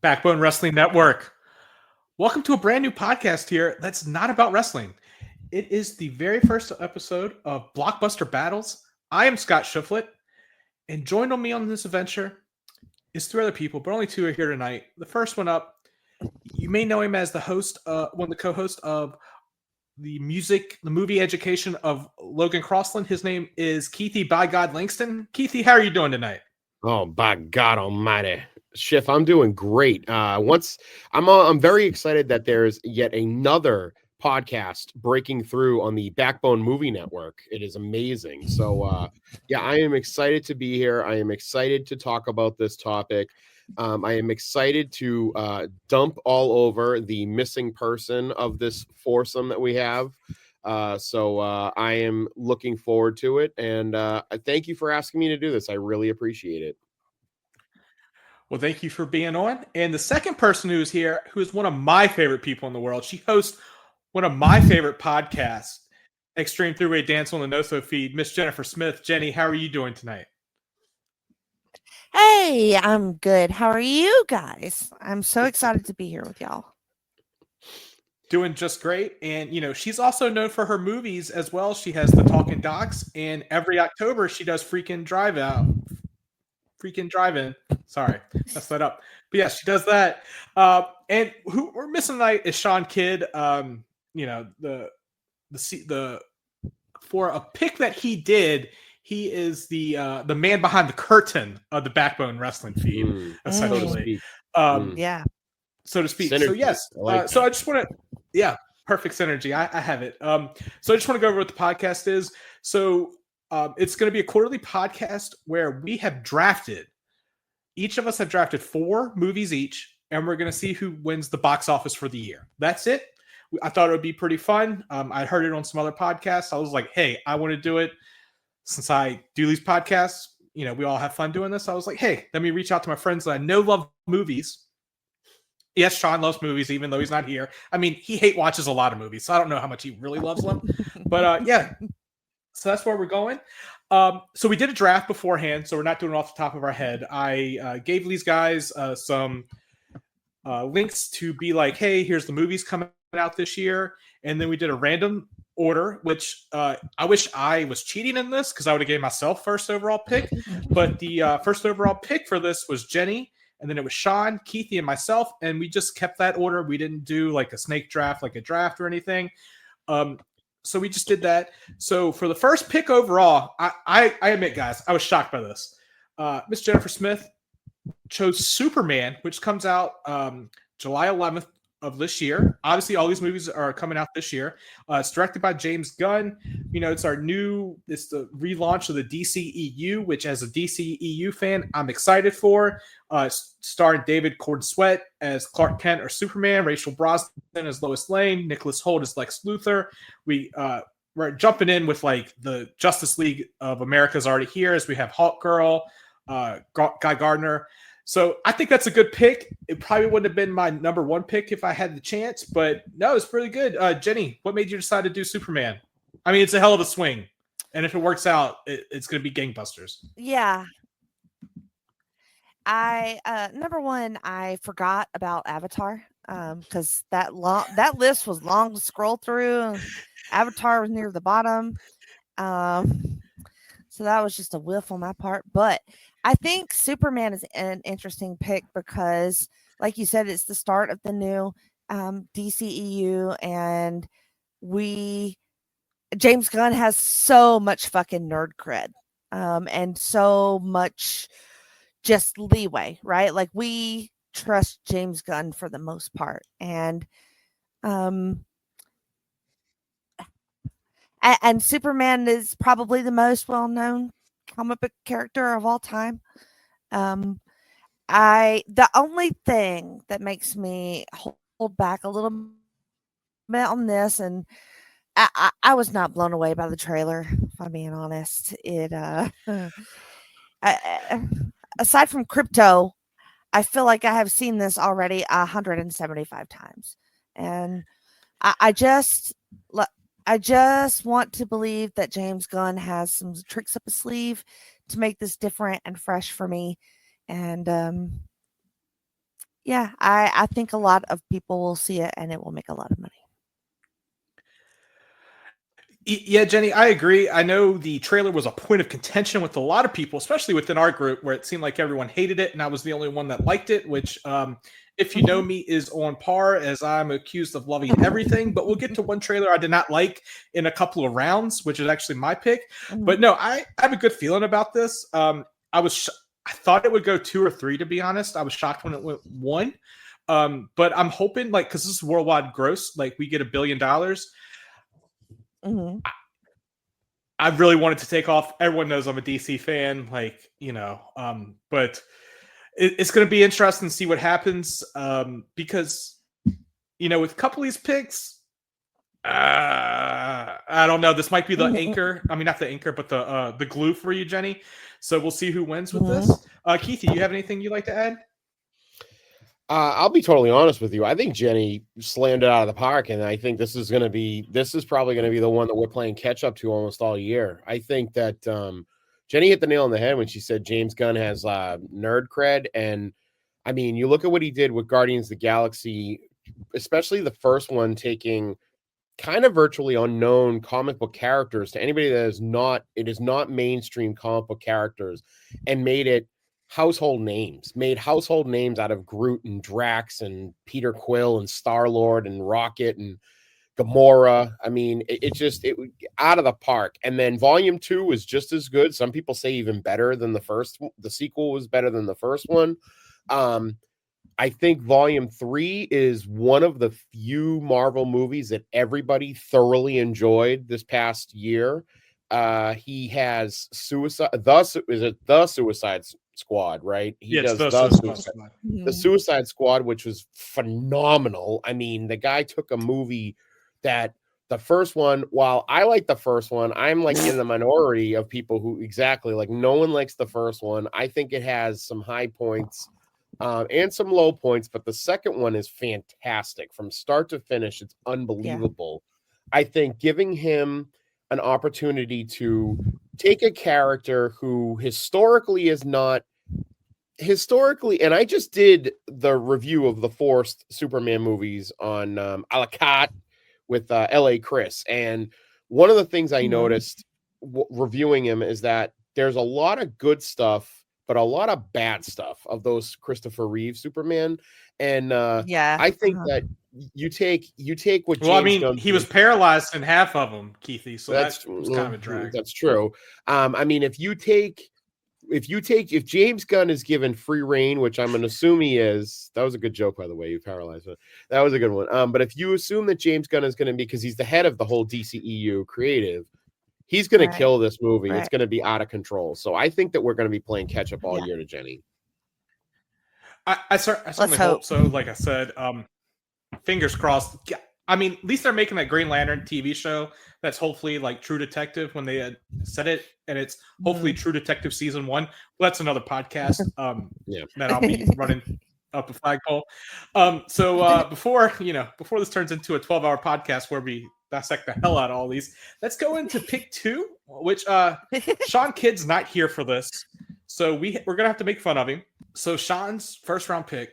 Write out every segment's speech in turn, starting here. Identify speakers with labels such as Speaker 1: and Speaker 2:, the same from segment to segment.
Speaker 1: Backbone Wrestling Network. Welcome to a brand new podcast here that's not about wrestling. It is the very first episode of Blockbuster Battles. I am Scott Schifflet, and joined on me on this adventure is three other people, but only two are here tonight. The first one up, you may know him as the host, one of the co-hosts of the movie education of Logan Crossland. His name is Keithy by God Langston. Keithy, how are you doing tonight?
Speaker 2: Oh, by God Almighty, Schiff, I'm doing great. I'm very excited that there's yet another podcast breaking through on the Backbone Movie Network. It is amazing. So, yeah, I am excited to be here. I am excited to talk about this topic. I am excited to dump all over the missing person of this foursome that we have. So I am looking forward to it, and thank you for asking me to do this. I really appreciate it.
Speaker 1: Well, thank you for being on. And the second person who's here, who is one of my favorite people in the world, she hosts one of my favorite podcasts, Extreme Three-Way Dance on the NoSo feed, Miss Jennifer Smith. Jenny, how are you doing tonight?
Speaker 3: Hey, I'm good. How are you guys? I'm so excited to be here with y'all.
Speaker 1: Doing just great. And, she's also known for her movies as well. She has the Talking Docs, and every October she does Freaking Drive-In. Sorry, messed that up. But yeah, she does that. And who we're missing tonight is Shawn Kidd. The for a pick that he did, he is the man behind the curtain of the Backbone Wrestling feed, essentially.
Speaker 3: Yeah,
Speaker 1: so to speak.
Speaker 2: Synergy.
Speaker 1: So yes. So I just want to, perfect synergy. I have it. So I just want to go over what the podcast is. So it's going to be a quarterly podcast where we have drafted. Each of us have drafted 4 movies each, and we're going to see who wins the box office for the year. That's it. I thought it would be pretty fun. I heard it on some other podcasts. I was like, hey, I want to do it. Since I do these podcasts, we all have fun doing this. I was like, hey, let me reach out to my friends that I know love movies. Yes, Shawn loves movies, even though he's not here. I mean, he hate watches a lot of movies, so I don't know how much he really loves them. But yeah, so that's where we're going. So we did a draft beforehand, so we're not doing it off the top of our head. I gave these guys some links to be like, hey, here's the movies coming out this year. And then we did a random order, which I wish I was cheating in this because I would have gave myself first overall pick. But the first overall pick for this was Jenny, and then it was Shawn, Keithy, and myself. And we just kept that order. We didn't do like a snake draft, like a draft or anything. So we just did that. So for the first pick overall, I admit, guys, I was shocked by this. Miss Jennifer Smith chose Superman, which comes out July 11th of this year. Obviously, all these movies are coming out this year. It's directed by James Gunn. It's the relaunch of the DCEU, which as a DCEU fan, I'm excited for. Starring David Cornsweet as Clark Kent or Superman, Rachel Brosnan as Lois Lane, Nicholas Hoult as Lex Luthor. We're jumping in with like the Justice League of America is already here, as we have Hawk Girl, Guy Gardner. So I think that's a good pick. It probably wouldn't have been my number one pick if I had the chance, but no, it's pretty good. Jenny, what made you decide to do Superman? I mean, it's a hell of a swing, and if it works out, it's going to be gangbusters.
Speaker 3: yeah. Number one, I forgot about Avatar because that list was long to scroll through. Avatar was near the bottom, so that was just a whiff on my part. But I think Superman is an interesting pick because, like you said, it's the start of the new DCEU, and James Gunn has so much fucking nerd cred, and so much just leeway, right? Like we trust James Gunn for the most part, and Superman is probably the most well-known comic book character of all time. The only thing that makes me hold back a little bit on this, and I was not blown away by the trailer, if I'm being honest. Aside from Crypto, I feel like I have seen this already 175 times, and I just want to believe that James Gunn has some tricks up his sleeve to make this different and fresh for me. And yeah, I think a lot of people will see it and it will make a lot of money.
Speaker 1: Yeah, Jenny, I agree. I know the trailer was a point of contention with a lot of people, especially within our group, where it seemed like everyone hated it, and I was the only one that liked it. Which, if you know me, is on par, as I'm accused of loving everything. But we'll get to one trailer I did not like in a couple of rounds, which is actually my pick. But no, I have a good feeling about this. I thought it would go 2 or 3, to be honest. I was shocked when it went 1. But I'm hoping, like, because this is worldwide gross, like we get $1 billion. I really wanted to take off. Everyone knows I'm a DC fan, like, but it's going to be interesting to see what happens, because, with a couple of these picks, I don't know. This might be the anchor. I mean, not the anchor, but the glue for you, Jenny. So we'll see who wins with this. Keith, do you have anything you'd like to add?
Speaker 2: I'll be totally honest with you. I think Jenny slammed it out of the park, and I think this is probably going to be the one that we're playing catch up to almost all year. I think that Jenny hit the nail on the head when she said James Gunn has nerd cred, and I mean, you look at what he did with Guardians of the Galaxy, especially the first one, taking kind of virtually unknown comic book characters to anybody that is not mainstream comic book characters, and made household names out of Groot and Drax and Peter Quill and Star-Lord and Rocket and Gamora. I mean, it out of the park. And then Volume 2 was just as good. Some people say even better than the first. The sequel was better than the first one. I think Volume 3 is one of the few Marvel movies that everybody thoroughly enjoyed this past year. He has the Suicide Squad, right? He does the Suicide Squad, which was phenomenal. I mean, the guy took a movie that the first one, while I like the first one, I'm like in the minority of people who no one likes the first one. I think it has some high points and some low points, but the second one is fantastic from start to finish. It's unbelievable. Yeah. I think giving him an opportunity to take a character who historically, and I just did the review of the forced Superman movies on a la carte with LA Chris. And one of the things I noticed reviewing him is that there's a lot of good stuff, but a lot of bad stuff of those Christopher Reeve Superman. And I think that you take what James Gunn
Speaker 1: he was paralyzed in half of them, Keithy, so that was kind of a drag.
Speaker 2: That's true. I mean, if James Gunn is given free reign, which I'm going to assume he is, that was a good joke, by the way, you paralyzed it. That was a good one. But if you assume that James Gunn is going to be, because he's the head of the whole DCEU creative, he's going to kill this movie. It's going to be out of control. So I think that we're going to be playing catch up all year to Jenny.
Speaker 1: I certainly hope so. Like I said, fingers crossed. I mean, at least they're making that Green Lantern TV show that's hopefully like True Detective when they had said it, and it's hopefully True Detective season 1. Well, that's another podcast that I'll be running up a flagpole. So before this turns into a 12-hour podcast where we dissect the hell out of all these, let's go into pick 2, which Sean Kidd's not here for this, so we're gonna have to make fun of him. So Sean's first round pick,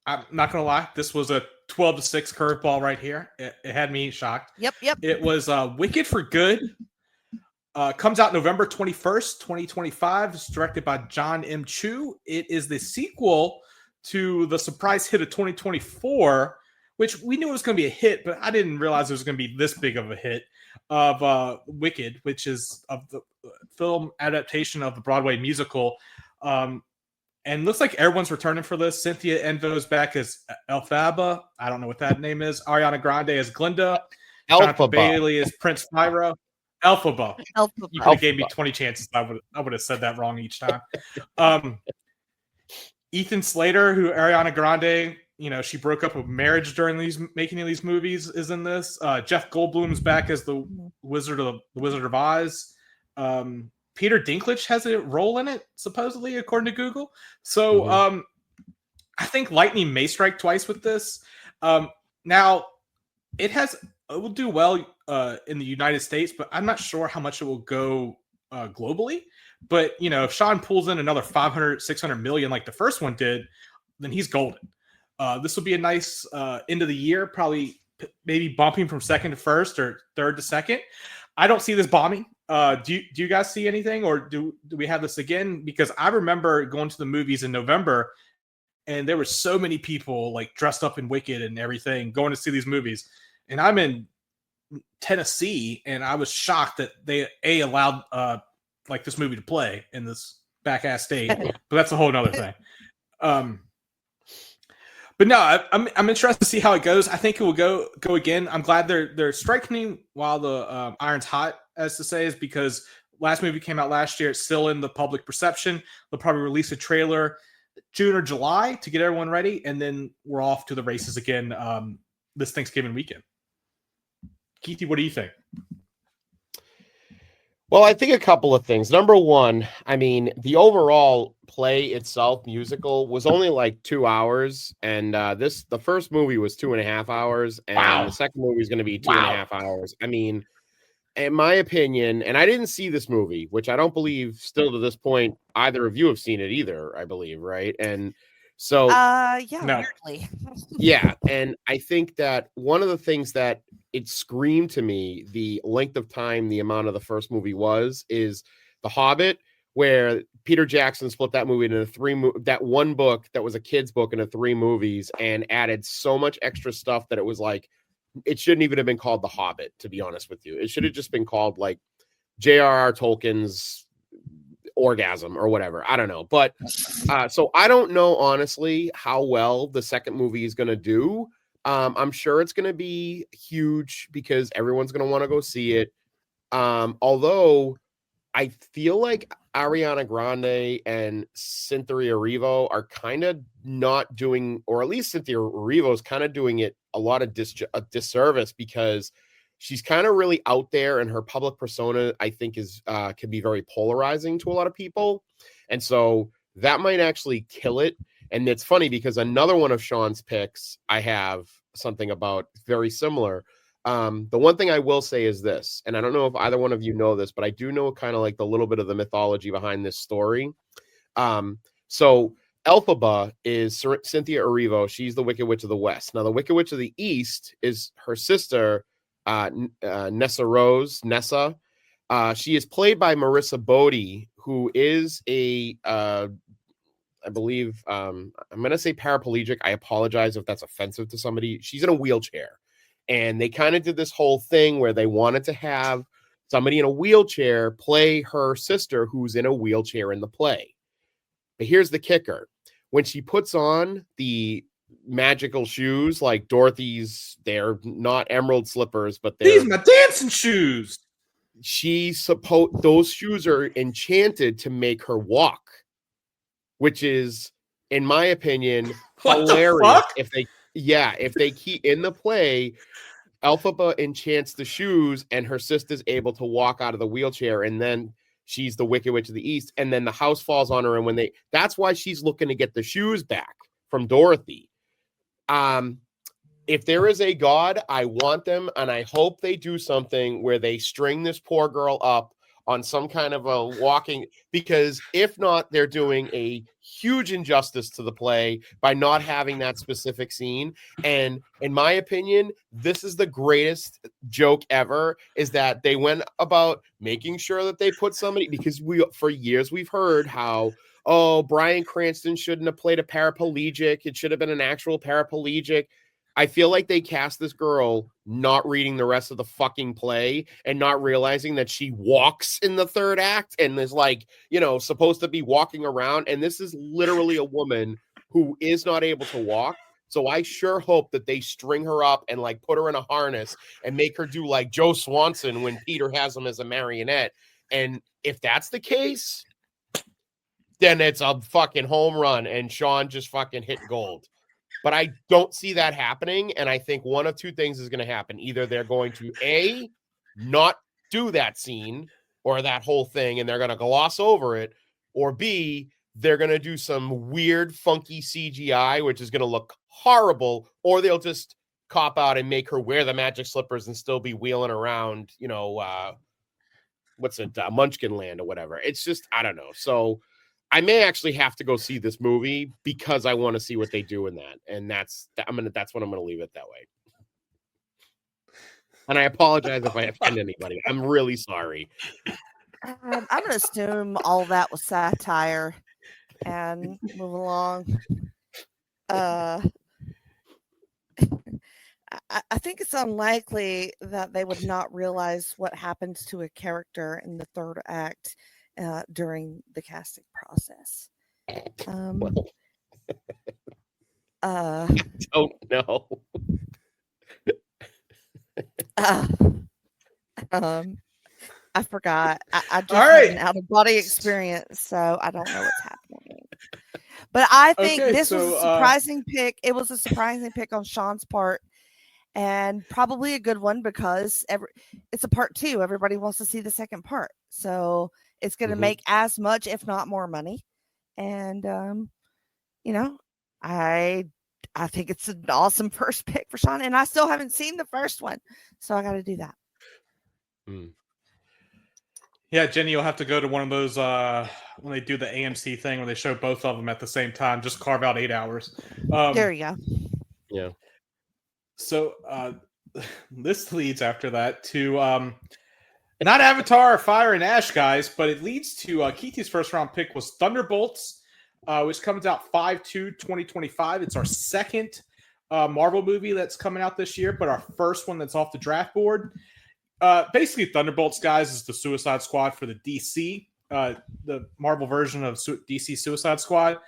Speaker 1: I'm not gonna lie, this was a 12-6 curveball right here. It had me shocked.
Speaker 3: Yep.
Speaker 1: It was Wicked for Good. Comes out November 21st, 2025. It's directed by John M. Chu. It is the sequel to the surprise hit of 2024, which we knew it was going to be a hit, but I didn't realize it was going to be this big of a hit, of Wicked, which is of the film adaptation of the Broadway musical. And looks like everyone's returning for this. Cynthia Envo's back as Elphaba. I don't know what that name is. Ariana Grande as Glinda. Jonathan Bailey as Prince Pyro. Elphaba. You could have gave me 20 chances. I would have said that wrong each time. Ethan Slater, who Ariana Grande, she broke up with marriage during making of these movies, is in this. Jeff Goldblum's back as the Wizard of Oz. Peter Dinklage has a role in it, supposedly, according to Google. So I think lightning may strike twice with this. Now, it will do well in the United States, but I'm not sure how much it will go globally. But, if Sean pulls in another 500, 600 million like the first one did, then he's golden. This will be a nice end of the year, probably maybe bumping from second to first or third to second. I don't see this bombing. Do you guys see anything, or do we have this again? Because I remember going to the movies in November, and there were so many people like dressed up in Wicked and everything going to see these movies. And I'm in Tennessee, and I was shocked that they allowed like this movie to play in this back ass state. But that's a whole nother thing. But no, I'm interested to see how it goes. I think it will go again. I'm glad they're striking while the iron's hot, as to say, is because last movie came out last year. It's still in the public perception. They'll probably release a trailer June or July to get everyone ready, and then we're off to the races again this Thanksgiving weekend. Keithy, what do you think?
Speaker 2: Well, I think a couple of things. Number one, I mean, the overall play itself, musical, was only like 2 hours, and the first movie was 2.5 hours, and the second movie is going to be 2.5 hours. I mean, in my opinion, and I didn't see this movie, which I don't believe still to this point either of you have seen it either, I believe, right? And so,
Speaker 3: weirdly.
Speaker 2: Yeah, and I think that one of the things that it screamed to me, the length of time the amount of the first movie is The Hobbit, where Peter Jackson split that movie into that one book that was a kid's book into 3 movies and added so much extra stuff that it was like, it shouldn't even have been called The Hobbit, to be honest with you. It should have just been called like J.R.R. Tolkien's Orgasm or whatever. I don't know. But so I don't know, honestly, how well the second movie is going to do. I'm sure it's going to be huge because everyone's going to want to go see it. Although I feel like Ariana Grande and Cynthia Erivo are kind of not doing, or at least Cynthia Erivo is kind of doing it a lot of disservice because she's kind of really out there, and her public persona, I think, is can be very polarizing to a lot of people. And so that might actually kill it. And it's funny because another one of Sean's picks, I have something about very similar. The one thing I will say is this, and I don't know if either one of you know this, but I do know kind of like the little bit of the mythology behind this story. So Elphaba is Cynthia Erivo. She's the Wicked Witch of the West. Now, the Wicked Witch of the East is her sister, Nessa Rose. Nessa. She is played by Marissa Bodie, who is I believe, I'm going to say paraplegic. I apologize if that's offensive to somebody. She's in a wheelchair. And they kind of did this whole thing where they wanted to have somebody in a wheelchair play her sister who's in a wheelchair in the play. But here's the kicker. When she puts on the magical shoes like Dorothy's, they're not emerald slippers, but they're...
Speaker 1: These are my dancing shoes!
Speaker 2: Those shoes are enchanted to make her walk. Which is, in my opinion, hilarious. If they keep in the play, Elphaba enchants the shoes, and her sister's able to walk out of the wheelchair, and then she's the Wicked Witch of the East, and then the house falls on her, and that's why she's looking to get the shoes back from Dorothy. If there is a God, I want them, and I hope they do something where they string this poor girl up on some kind of a walking, because if not, they're doing a huge injustice to the play by not having that specific scene. And in my opinion, this is the greatest joke ever, is that they went about making sure that they put somebody, because for years we've heard how, oh, Bryan Cranston shouldn't have played a paraplegic. It should have been an actual paraplegic. I feel like they cast this girl not reading the rest of the fucking play and not realizing that she walks in the third act and is like, supposed to be walking around. And this is literally a woman who is not able to walk. So I sure hope that they string her up and like put her in a harness and make her do like Joe Swanson when Peter has him as a marionette. And if that's the case, then it's a fucking home run and Sean just fucking hit gold. But I don't see that happening, and I think one of two things is going to happen. Either they're going to, A, not do that scene or that whole thing, and they're going to gloss over it, or B, they're going to do some weird, funky CGI, which is going to look horrible, or they'll just cop out and make her wear the magic slippers and still be wheeling around, Munchkin Land or whatever. It's just, I don't know. So I may actually have to go see this movie because I want to see what they do in that, and that's what I'm gonna leave it that way. And I apologize if I offend anybody. I'm really sorry.
Speaker 3: I'm going to assume all that was satire and move along. Uh, I think it's unlikely that they would not realize what happens to a character in the third act during the casting process.
Speaker 2: Well,
Speaker 3: Uh,
Speaker 2: I don't know.
Speaker 3: uh, I forgot. I just
Speaker 1: All
Speaker 3: had
Speaker 1: right.
Speaker 3: an out of body experience, so I don't know what's happening. But I think
Speaker 1: Okay,
Speaker 3: this was
Speaker 1: so,
Speaker 3: a surprising pick. It was a surprising pick on Sean's part, and probably a good one because it's a part 2. Everybody wants to see the second part, so it's going to make as much, if not more, money. And you know, I think it's an awesome first pick for Sean, and I still haven't seen the first one, so I got to do that.
Speaker 1: Yeah, Jenny, you'll have to go to one of those when they do the AMC thing where they show both of them at the same time. Just carve out 8 hours.
Speaker 3: There you go.
Speaker 2: Yeah.
Speaker 1: So this leads after that to not Avatar, Fire and Ash, guys, but it leads to Keithy's first round pick was Thunderbolts, which comes out 5/2/2025. It's our second Marvel movie that's coming out this year, but our first one that's off the draft board. Basically, Thunderbolts, guys, is the Suicide Squad for the DC, the Marvel version of DC Suicide Squad.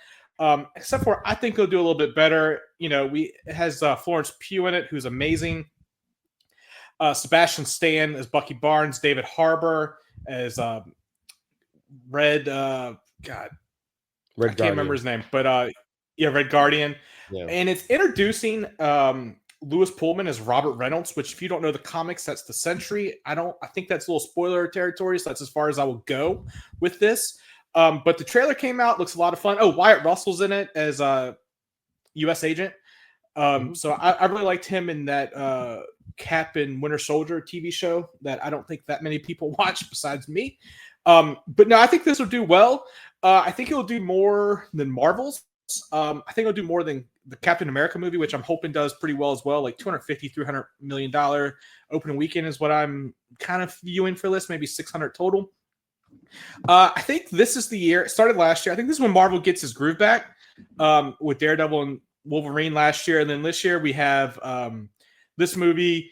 Speaker 1: Except for, I think they'll do a little bit better. It has Florence Pugh in it, who's amazing. Sebastian Stan as Bucky Barnes, David Harbour as Red. I can't remember his name, but Red Guardian. Yeah. And it's introducing Lewis Pullman as Robert Reynolds, which, if you don't know the comics, that's the Sentry. I think that's a little spoiler territory, so that's as far as I will go with this. But the trailer came out, looks a lot of fun. Oh, Wyatt Russell's in it as a U.S. agent. So I really liked him in that Cap and Winter Soldier TV show that I don't think that many people watch besides me. But no, I think this will do well. I think it'll do more than Marvel's. I think it'll do more than the Captain America movie, which I'm hoping does pretty well as well. Like $250-300 million opening weekend is what I'm kind of viewing for this, maybe 600 total. I think this is the year. It started last year. I think this is when Marvel gets his groove back with Daredevil and Wolverine last year. And then this year we have this movie,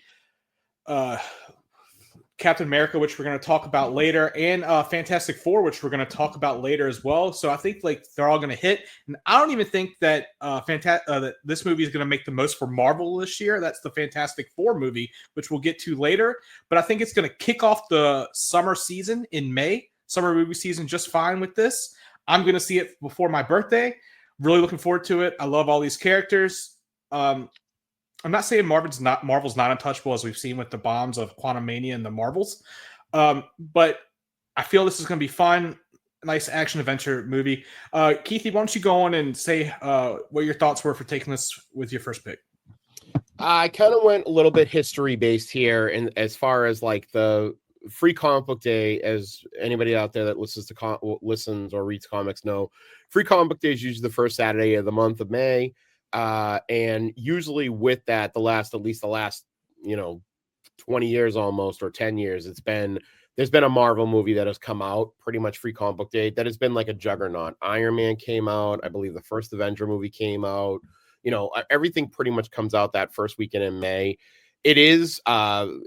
Speaker 1: Captain America, which we're going to talk about later, and Fantastic Four, which we're going to talk about later as well. So I think they're all going to hit. And I don't even think that that this movie is going to make the most for Marvel this year. That's the Fantastic Four movie, which we'll get to later. But I think it's going to kick off the summer season in May, summer movie season, just fine with this. I'm going to see it before my birthday. Really looking forward to it. I love all these characters. I'm not saying Marvel's not untouchable, as we've seen with the bombs of Quantum Mania and the Marvels. But I feel this is going to be fun, nice action adventure movie. Keithy, why don't you go on and say what your thoughts were for taking this with your first pick?
Speaker 2: I kind of went a little bit history based here, and as far as like the Free Comic Book Day, as anybody out there that listens or reads comics know, Free Comic Book Day is usually the first Saturday of the month of May. And usually with that, the last 20 years almost, or 10 years, there's been a Marvel movie that has come out pretty much Free Comic Book Day that has been like a juggernaut. Iron Man came out. I believe the first Avenger movie came out. Everything pretty much comes out that first weekend in May. It is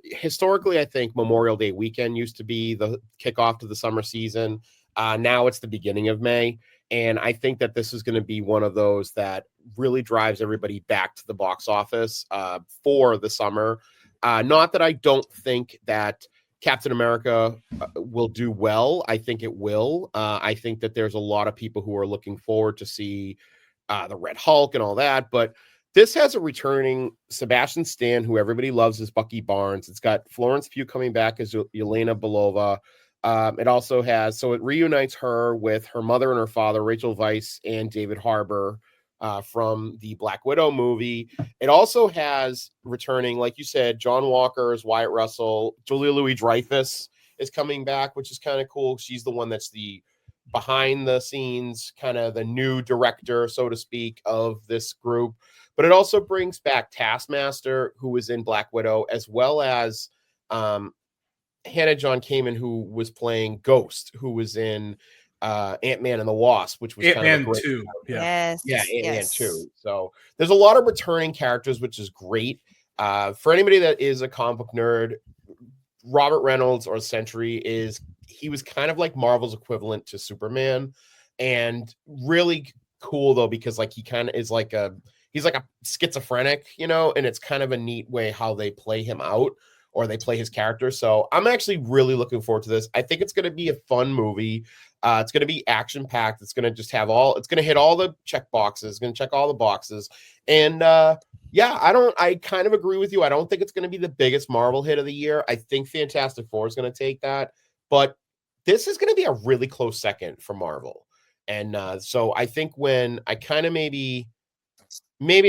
Speaker 2: historically, I think Memorial Day weekend used to be the kickoff to the summer season. Now it's the beginning of May. And I think that this is going to be one of those that really drives everybody back to the box office for the summer. Not that I don't think that Captain America will do well. I think it will. I think that there's a lot of people who are looking forward to see the Red Hulk and all that. But this has a returning Sebastian Stan, who everybody loves, as Bucky Barnes. It's got Florence Pugh coming back as Yelena Belova. It also it reunites her with her mother and her father, Rachel Weisz and David Harbour from the Black Widow movie. It also has returning, like you said, John Walker as Wyatt Russell. Julia Louis-Dreyfus is coming back, which is kind of cool. She's the one that's the behind the scenes, kind of the new director, so to speak, of this group. But it also brings back Taskmaster, who was in Black Widow, as well as Hannah John Kamen, who was playing Ghost, who was in Ant-Man and the Wasp, which was kind of a great
Speaker 1: 2.
Speaker 3: Yes.
Speaker 2: yeah, Ant-Man
Speaker 3: Yes.
Speaker 2: 2. So there's a lot of returning characters, which is great. For anybody that is a comic book nerd, Robert Reynolds or Sentry he was kind of like Marvel's equivalent to Superman, and really cool though, because like he kind of is like he's like a schizophrenic, you know, and it's kind of a neat way how they play him out, or they play his character. So I'm actually really looking forward to this. I think it's going to be a fun movie. It's going to be action packed. It's going to just have it's going to hit all the check boxes. It's going to check all the boxes. And yeah, I kind of agree with you. I don't think it's going to be the biggest Marvel hit of the year. I think Fantastic Four is going to take that, but this is going to be a really close second for Marvel. And so I think when I kind of maybe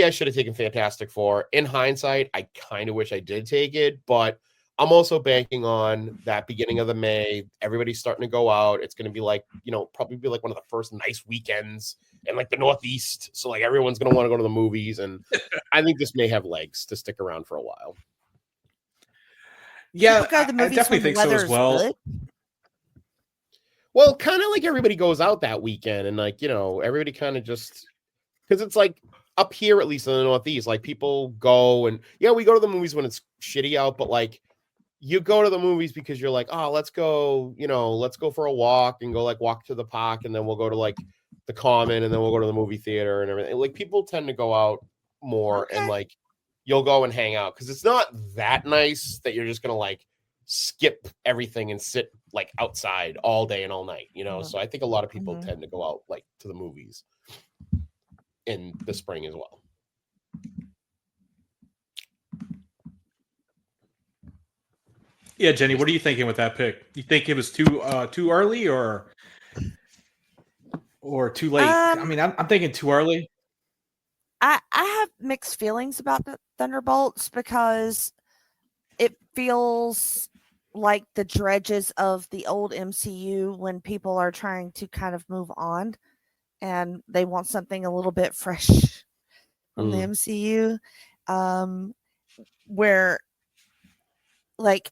Speaker 2: I should have taken Fantastic Four. In hindsight, I kind of wish I did take it, but I'm also banking on that beginning of the May. Everybody's starting to go out. It's going to be like, you know, probably be like one of the first nice weekends in like the Northeast. So like everyone's going to want to go to the movies. And I think this may have legs to stick around for a while.
Speaker 1: Yeah,
Speaker 3: Go to the
Speaker 1: I
Speaker 3: movies
Speaker 1: definitely
Speaker 3: when
Speaker 1: think
Speaker 3: the
Speaker 1: so as
Speaker 3: weather's
Speaker 1: well.
Speaker 3: good.
Speaker 2: Well, kind of like everybody goes out that weekend, and like, you know, everybody kind of just, because it's like up here, at least in the Northeast, like people go and yeah, we go to the movies when it's shitty out, but like you go to the movies because you're like, oh, let's go for a walk and go like walk to the park, and then we'll go to like the Common, and then we'll go to the movie theater and everything. Like people tend to go out more, and like you'll go and hang out because it's not that nice that you're just gonna like skip everything and sit like outside all day and all night, you know. So I think a lot of people tend to go out like to the movies in the spring as well.
Speaker 1: Yeah, Jenny, what are you thinking with that pick? You think it was too early or too late? I mean, I'm thinking too early.
Speaker 3: I have mixed feelings about the Thunderbolts because it feels like the dredges of the old MCU when people are trying to kind of move on and they want something a little bit fresh from the MCU, where like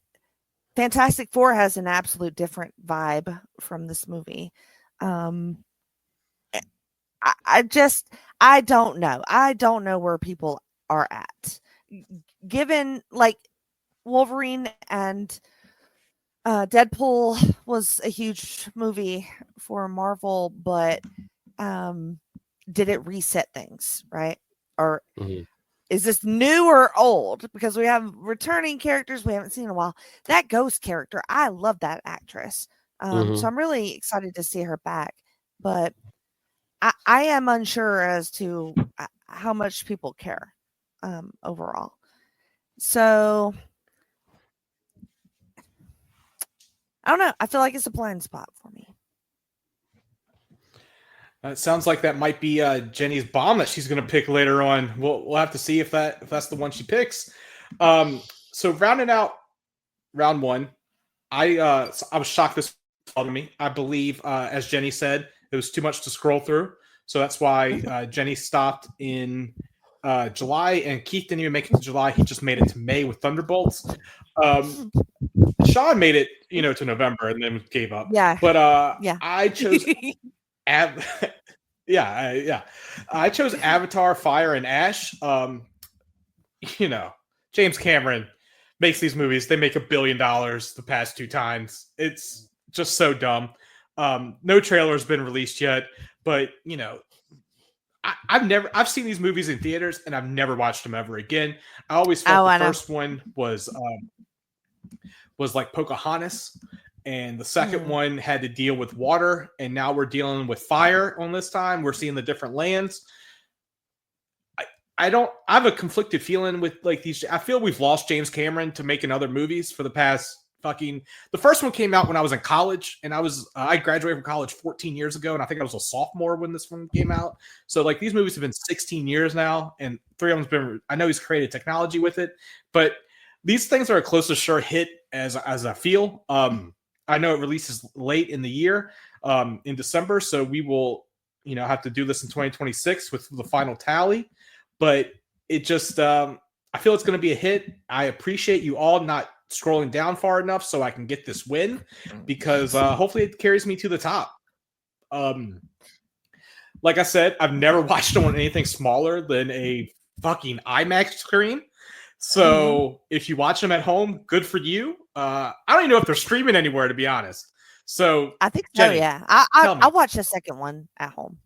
Speaker 3: Fantastic Four has an absolute different vibe from this movie. I don't know. I don't know where people are at. Given like Wolverine and Deadpool was a huge movie for Marvel, but did it reset things, right? Or is this new or old? Because we have returning characters we haven't seen in a while. That Ghost character, I love that actress. So I'm really excited to see her back. But I am unsure as to how much people care overall. So I don't know. I feel like it's a blind spot for me.
Speaker 1: It sounds like that might be Jenny's bomb that she's going to pick later on. We'll have to see if that's the one she picks. So rounding out round one, I was shocked this followed me. I believe, as Jenny said, it was too much to scroll through. So that's why Jenny stopped in July, and Keith didn't even make it to July. He just made it to May with Thunderbolts. Shawn made it, to November and then gave up.
Speaker 3: Yeah.
Speaker 1: But
Speaker 3: yeah.
Speaker 1: I chose I chose Avatar, Fire, and Ash. James Cameron makes these movies. They make $1 billion the past 2 times. It's just so dumb. No trailer has been released yet, but I've seen these movies in theaters and I've never watched them ever again. I always felt the first one was like Pocahontas, and the second one had to deal with water, and now we're dealing with fire on this time. We're seeing the different lands. I have a conflicted feeling with like these. I feel we've lost James Cameron to making other movies for the past the first one came out when I was in college, and I graduated from college 14 years ago, and I think I was a sophomore when this one came out. So like these movies have been 16 years now, and 3 of them's been, I know he's created technology with it, but these things are a close to sure hit as I feel. I know it releases late in the year. in December. So we will, have to do this in 2026 with the final tally. But it just, I feel it's going to be a hit. I appreciate you all not scrolling down far enough so I can get this win, because hopefully it carries me to the top. Like I said, I've never watched it on anything smaller than a fucking IMAX screen. So if you watch them at home, good for you. I don't even know if they're streaming anywhere, to be honest. So
Speaker 3: I think so.
Speaker 1: Jenny,
Speaker 3: Yeah, I watched the second one at home.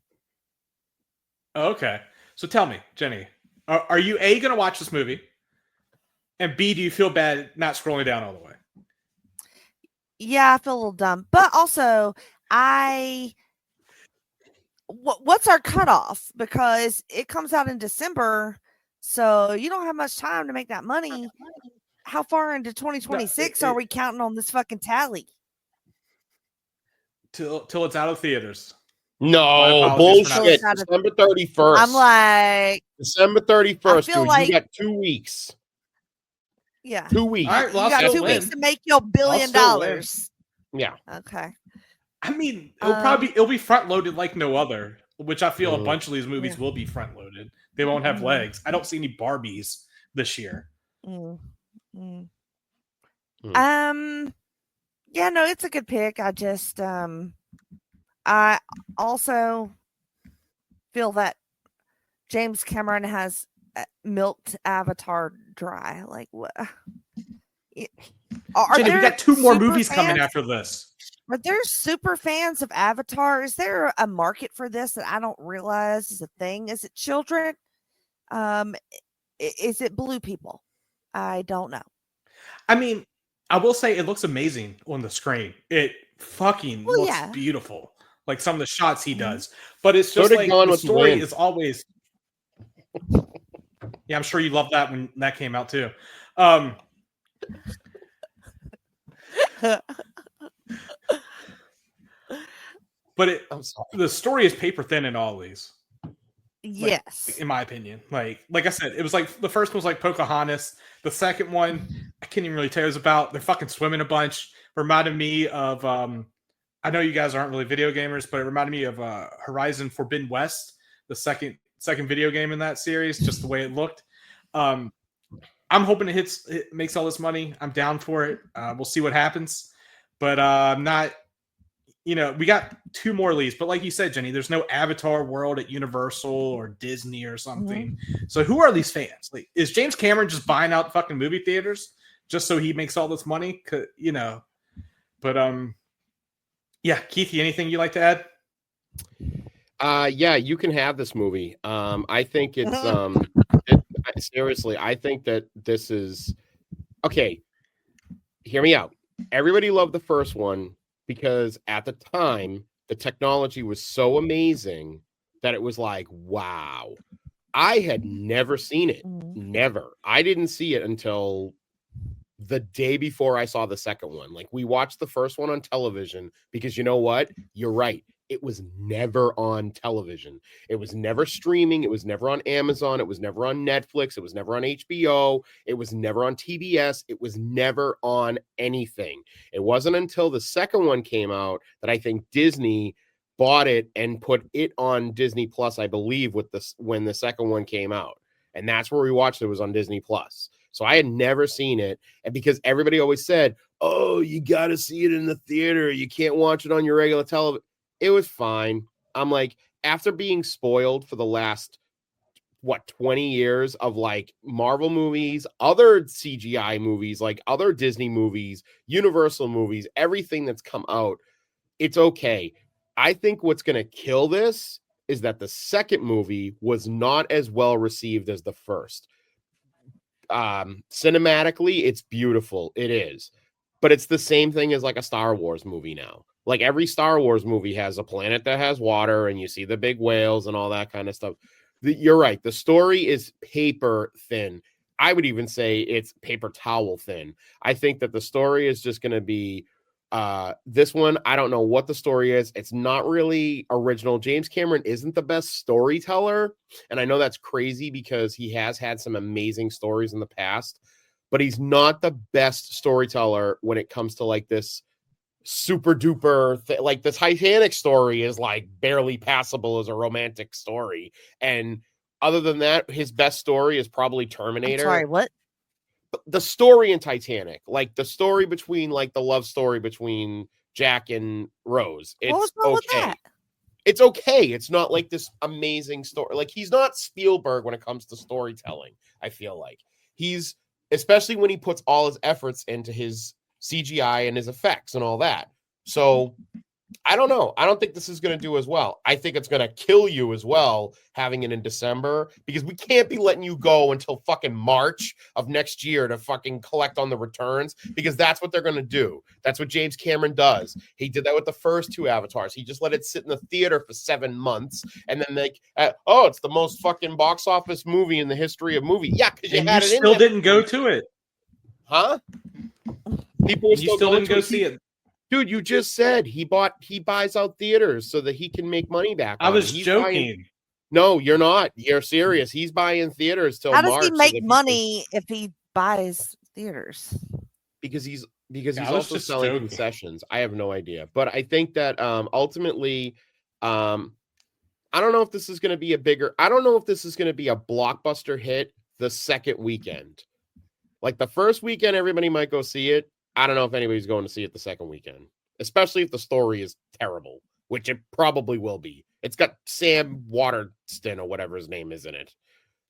Speaker 1: Okay, so tell me, Jenny, are you A, going to watch this movie, and B, do you feel bad not scrolling down all the way?
Speaker 3: Yeah, I feel a little dumb, but also what's our cutoff? Because it comes out in December, so you don't have much time to make that money. How far into 2026 are we counting on this fucking tally?
Speaker 1: Till it's out of theaters.
Speaker 2: No, bullshit. December 31st.
Speaker 3: I'm like,
Speaker 2: December 31st, dude. Like, you got 2 weeks.
Speaker 3: Yeah.
Speaker 2: 2 weeks.
Speaker 1: All right, well,
Speaker 3: you got 2 weeks to make your $1 billion.
Speaker 2: Yeah.
Speaker 3: Okay.
Speaker 1: I mean, it'll be front loaded like no other, which I feel a bunch of these movies will be front loaded. They won't have legs. I don't see any Barbies this year.
Speaker 3: Yeah, no, it's a good pick. I just I also feel that James Cameron has milked Avatar dry. Like, what?
Speaker 1: Jenny, we got 2 more movies coming after this.
Speaker 3: Are there super fans of Avatar? Is there a market for this that I don't realize is a thing? Is it children? Is it blue people? I don't know.
Speaker 1: I mean, I will say it looks amazing on the screen. It fucking looks beautiful. Like some of the shots he does. But it's just like the story is always... Yeah, I'm sure you loved that when that came out too. But the story is paper thin in all these.
Speaker 3: Yes.
Speaker 1: Like, in my opinion. Like I said, it was like the first one was like Pocahontas. The second one, I can't even really tell you what it's about. They're fucking swimming a bunch. Reminded me of I know you guys aren't really video gamers, but it reminded me of Horizon Forbidden West, the second video game in that series, just the way it looked. I'm hoping it makes all this money. I'm down for it. We'll see what happens. But I'm not, we got 2 more leads. But like you said, Jenny, there's no Avatar world at Universal or Disney or something. So who are these fans? Like, is James Cameron just buying out fucking movie theaters just so he makes all this money? But yeah, Keithy, anything you'd like to add?
Speaker 2: Yeah, you can have this movie. I think it's seriously, I think that this is okay. Hear me out. Everybody loved the first one because at the time the technology was so amazing that it was like, wow. I had never seen it. Never. I didn't see it until the day before I saw the second one. Like, we watched the first one on television because, you know what? You're right. It was never on television. It was never streaming. It was never on Amazon. It was never on Netflix. It was never on HBO. It was never on TBS. It was never on anything. It wasn't until the second one came out that I think Disney bought it and put it on Disney Plus, I believe, when the second one came out. And that's where we watched it, was on Disney Plus. So I had never seen it. And because everybody always said, oh, you got to see it in the theater. You can't watch it on your regular television. It was fine. I'm like, after being spoiled for the last, 20 years of like Marvel movies, other CGI movies, like other Disney movies, Universal movies, everything that's come out, it's okay. I think what's going to kill this is that the second movie was not as well received as the first. Cinematically, it's beautiful. It is. But it's the same thing as like a Star Wars movie now. Like every Star Wars movie has a planet that has water and you see the big whales and all that kind of stuff. You're right. The story is paper thin. I would even say it's paper towel thin. I think that the story is just going to be this one. I don't know what the story is. It's not really original. James Cameron isn't the best storyteller. And I know that's crazy because he has had some amazing stories in the past, but he's not the best storyteller when it comes to like this super duper like the Titanic story is like barely passable as a romantic story, and other than that, his best story is probably
Speaker 3: I'm
Speaker 2: Terminator.
Speaker 3: sorry, what?
Speaker 2: The story in Titanic, like the story between like the love story between Jack and Rose,
Speaker 3: What was
Speaker 2: it's
Speaker 3: wrong with
Speaker 2: okay.
Speaker 3: that?
Speaker 2: It's okay. It's not like this amazing story. Like he's not Spielberg when it comes to storytelling. I feel like he's, especially when he puts all his efforts into his CGI and his effects and all that. So I don't know. I don't think this is going to do as well. I think it's going to kill you as well having it in December, because we can't be letting you go until fucking March of next year to fucking collect on the returns, because that's what they're going to do. That's what James Cameron does. He did that with the first two Avatars. He just let it sit in the theater for 7 months and then oh, it's the most fucking box office movie in the history of movie. Yeah, because you
Speaker 1: And
Speaker 2: had
Speaker 1: you
Speaker 2: it in
Speaker 1: still
Speaker 2: there.
Speaker 1: didn't go to it.
Speaker 2: Huh? People
Speaker 1: You still didn't go see it.
Speaker 2: Dude, you just said he buys out theaters so that he can make money back.
Speaker 1: I was
Speaker 2: He's
Speaker 1: joking.
Speaker 2: No, you're not. You're serious. He's buying theaters till
Speaker 3: How does
Speaker 2: March.
Speaker 3: he make money if he buys theaters?
Speaker 2: Because he's
Speaker 1: I was
Speaker 2: also
Speaker 1: just
Speaker 2: selling
Speaker 1: joking.
Speaker 2: concessions. I have no idea, but I think that ultimately, I don't know if this is going to be I don't know if this is going to be a blockbuster hit the second weekend. Like the first weekend, everybody might go see it. I don't know if anybody's going to see it the second weekend, especially if the story is terrible, which it probably will be. It's got Sam Waterston or whatever his name is in it.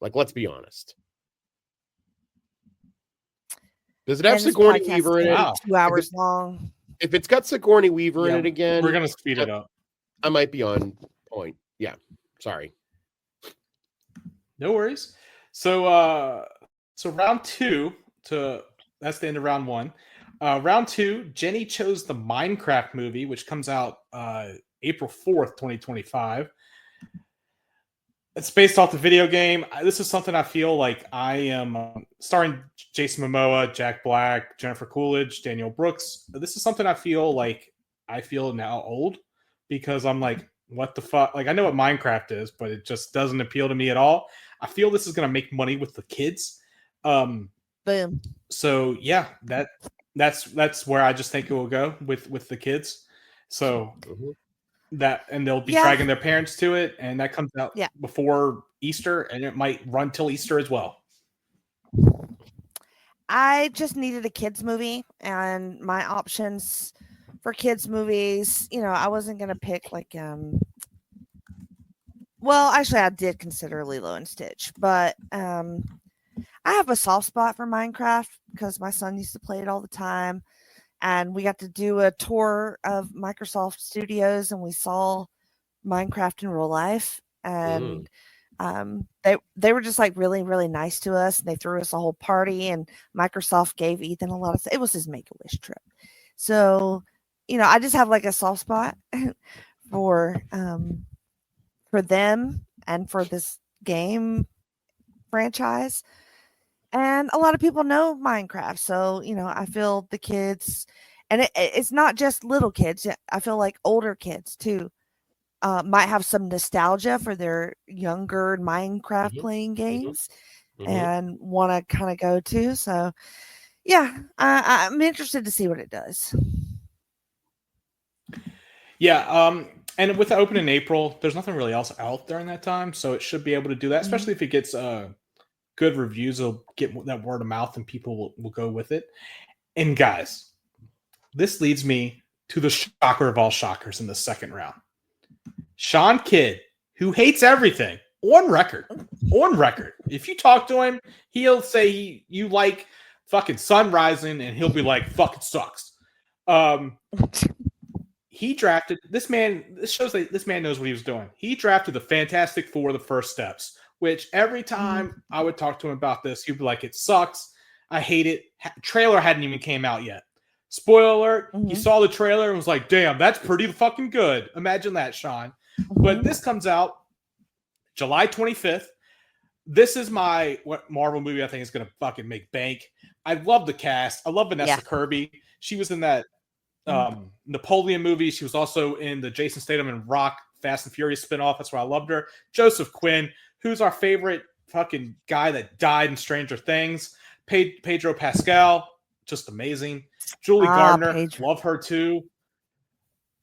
Speaker 2: Like, let's be honest. Does it have Sigourney Weaver in it?
Speaker 1: Wow.
Speaker 3: 2 hours long.
Speaker 2: If it's got Sigourney Weaver in it again,
Speaker 1: we're going to speed it up.
Speaker 2: I might be on point. Yeah. Sorry.
Speaker 1: No worries. So round 2 that's the end of round 1. Round 2, Jenny chose the Minecraft movie, which comes out April 4th, 2025. It's based off the video game. This is something I feel like I am starring Jason Momoa, Jack Black, Jennifer Coolidge, Daniel Brooks. This is something I feel now old, because I'm like, what the fuck? Like, I know what Minecraft is, but it just doesn't appeal to me at all. I feel this is going to make money with the kids.
Speaker 3: Boom.
Speaker 1: So yeah, that's where I just think it will go with the kids. So that, and they'll be dragging their parents to it, and that comes out before Easter, and it might run till Easter as well.
Speaker 3: I just needed a kids movie, and my options for kids movies, I wasn't gonna pick like well, actually I did consider Lilo and Stitch, but I have a soft spot for Minecraft because my son used to play it all the time. And we got to do a tour of Microsoft Studios, and we saw Minecraft in real life. And they were just like really, really nice to us. And they threw us a whole party, and Microsoft gave Ethan a lot of it was his Make-A-Wish trip. So, I just have like a soft spot for them and for this game franchise. And a lot of people know Minecraft. So, I feel the kids, and it's not just little kids. I feel like older kids too might have some nostalgia for their younger Minecraft playing games and want to kind of go to. So, yeah, I'm interested to see what it does.
Speaker 1: Yeah. And with the open in April, there's nothing really else out during that time. So it should be able to do that, especially if it gets good reviews. Will get that word of mouth, and people will go with it. And guys, this leads me to the shocker of all shockers in the second round. Shawn Kidd, who hates everything, on record. If you talk to him, he'll say you like fucking sun rising, and he'll be like, fucking sucks. He drafted this man. This shows that this man knows what he was doing. He drafted the Fantastic Four, the first steps, which every time I would talk to him about this, he'd be like, it sucks. I hate it. Trailer hadn't even came out yet. Spoiler alert, he saw the trailer and was like, damn, that's pretty fucking good. Imagine that, Shawn. But this comes out July 25th. This is what Marvel movie I think is going to fucking make bank. I love the cast. I love Vanessa Kirby. She was in that Napoleon movie. She was also in the Jason Statham and Rock Fast and Furious spinoff. That's why I loved her. Joseph Quinn, who's our favorite fucking guy that died in Stranger Things. Pedro Pascal, just amazing. Julie Gardner, love her too.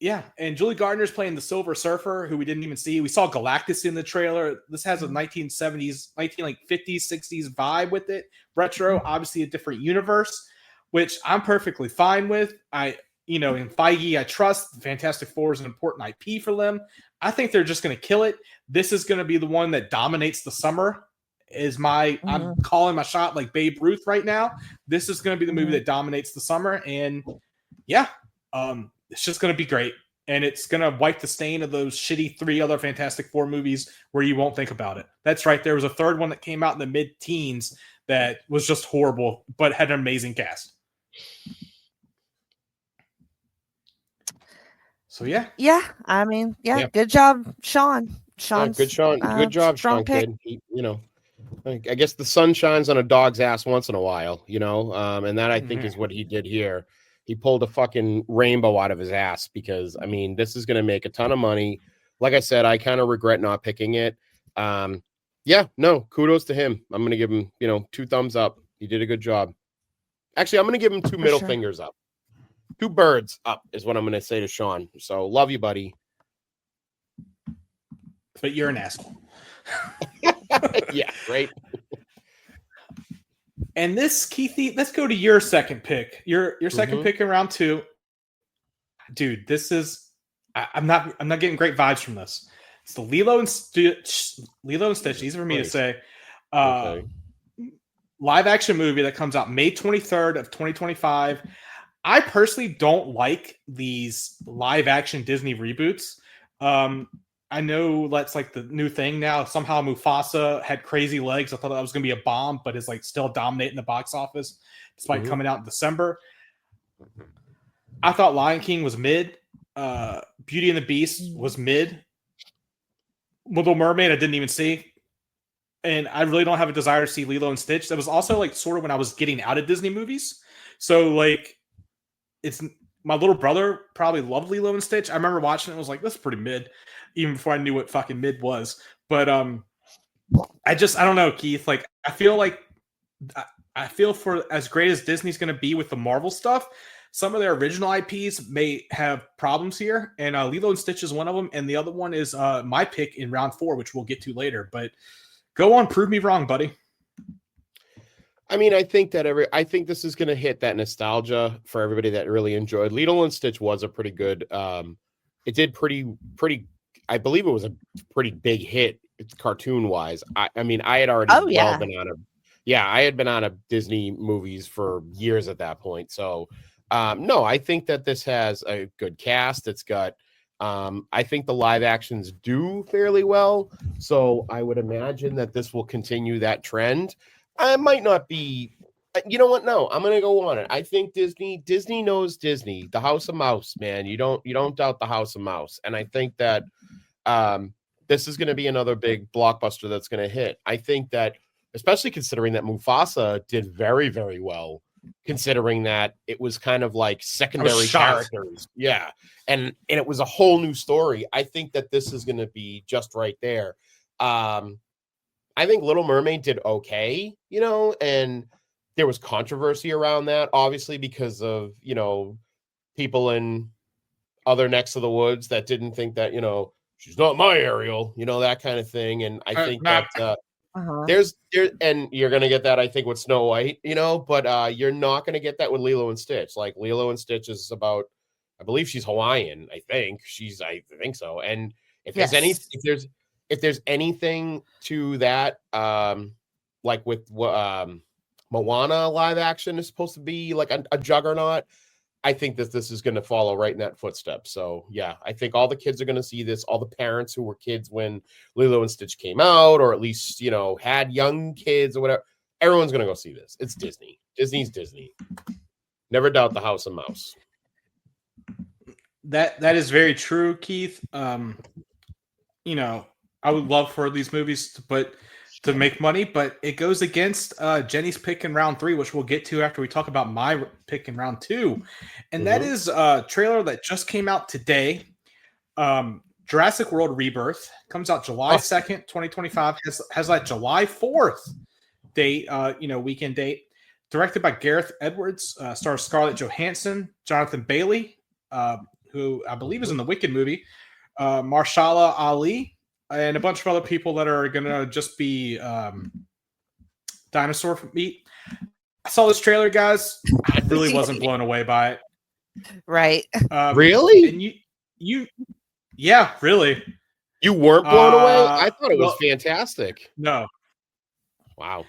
Speaker 1: Yeah, and Julie Gardner's playing the Silver Surfer, who we didn't even see. We saw Galactus in the trailer. This has a 1970s, 1950s, 60s vibe with it. Retro, obviously a different universe, which I'm perfectly fine with. In Feige, I trust. Fantastic Four is an important IP for them. I think they're just going to kill it. This is going to be the one that dominates the summer. I'm calling my shot like Babe Ruth right now. This is going to be the movie that dominates the summer, and yeah, it's just going to be great, and it's going to wipe the stain of those shitty 3 other Fantastic Four movies where you won't think about it. That's right. There was a third one that came out in the mid-teens that was just horrible, but had an amazing cast. So yeah.
Speaker 3: I mean, good job, Shawn. Shawn's
Speaker 2: good job, Shawn kid. I guess the sun shines on a dog's ass once in a while, and that I think is what he did here. He pulled a fucking rainbow out of his ass because, I mean, this is going to make a ton of money. Like I said, I kind of regret not picking it. Kudos to him. I'm going to give him, 2 thumbs up. He did a good job. Actually, I'm going to give him 2 middle fingers up. 2 birds up is what I'm going to say to Shawn. So love you, buddy.
Speaker 1: But you're an asshole.
Speaker 2: Yeah, right.
Speaker 1: And this, Keithy, let's go to your second pick. Your second pick in round 2. Dude, this is I'm not getting great vibes from this. It's the Lilo and Stitch. Easy for me to say. Live action movie that comes out May 23rd of 2025. I personally don't like these live action Disney reboots. I know that's like the new thing now. Somehow Mufasa had crazy legs. I thought that was going to be a bomb, but is like still dominating the box office despite coming out in December. I thought Lion King was mid. Beauty and the Beast was mid. Little Mermaid I didn't even see. And I really don't have a desire to see Lilo and Stitch. That was also like sort of when I was getting out of Disney movies. So like it's my little brother probably loved Lilo and Stitch. I remember watching it and was like, that's pretty mid, even before I knew what fucking mid was. But I don't know, Keith. Like I feel for as great as Disney's going to be with the Marvel stuff, some of their original IPs may have problems here. And Lilo and Stitch is one of them. And the other one is my pick in round 4, which we'll get to later. But go on, prove me wrong, buddy.
Speaker 2: I mean, I think this is going to hit that nostalgia for everybody that really enjoyed. Lilo and Stitch was a pretty good. It did pretty. I believe it was a pretty big hit, cartoon wise. I mean, I had already I had been out of Disney movies for years at that point. So, no, I think that this has a good cast. It's got. I think the live actions do fairly well. So I would imagine that this will continue that trend. I might not be, you know what? No, I'm going to go on it. I think Disney knows Disney, the House of Mouse, man. You don't doubt the House of Mouse. And I think that this is going to be another big blockbuster that's going to hit. I think that, especially considering that Mufasa did very, very well, considering that it was kind of like secondary characters. Yeah. And it was a whole new story. I think that this is going to be just right there. I think Little Mermaid did okay, and there was controversy around that, obviously, because of, people in other necks of the woods that didn't think that, she's not my Ariel, that kind of thing. And I think that there's and you're going to get that, I think, with Snow White, but you're not going to get that with Lilo and Stitch. Like Lilo and Stitch is about, I believe she's Hawaiian. I think so. And if there's anything to that, like with Moana live action is supposed to be like a juggernaut, I think that this is going to follow right in that footstep. So yeah, I think all the kids are going to see this. All the parents who were kids when Lilo and Stitch came out, or at least, had young kids or whatever, everyone's going to go see this. It's Disney. Disney's Disney. Never doubt the House of Mouse.
Speaker 1: That is very true, Keith. I would love for these movies to make money, but it goes against Jenny's pick in round 3, which we'll get to after we talk about my pick in round 2. And that is a trailer that just came out today. Jurassic World Rebirth comes out July 2nd, 2025. Has that July 4th date, weekend date. Directed by Gareth Edwards, stars Scarlett Johansson, Jonathan Bailey, who I believe is in the Wicked movie, Marshala Ali, and a bunch of other people that are gonna just be dinosaur meat. I saw this trailer, guys. I really wasn't blown away by it.
Speaker 3: Right.
Speaker 2: Really?
Speaker 1: And yeah, really.
Speaker 2: You weren't blown away? I thought it was
Speaker 1: well,
Speaker 2: fantastic.
Speaker 1: No.
Speaker 2: Wow.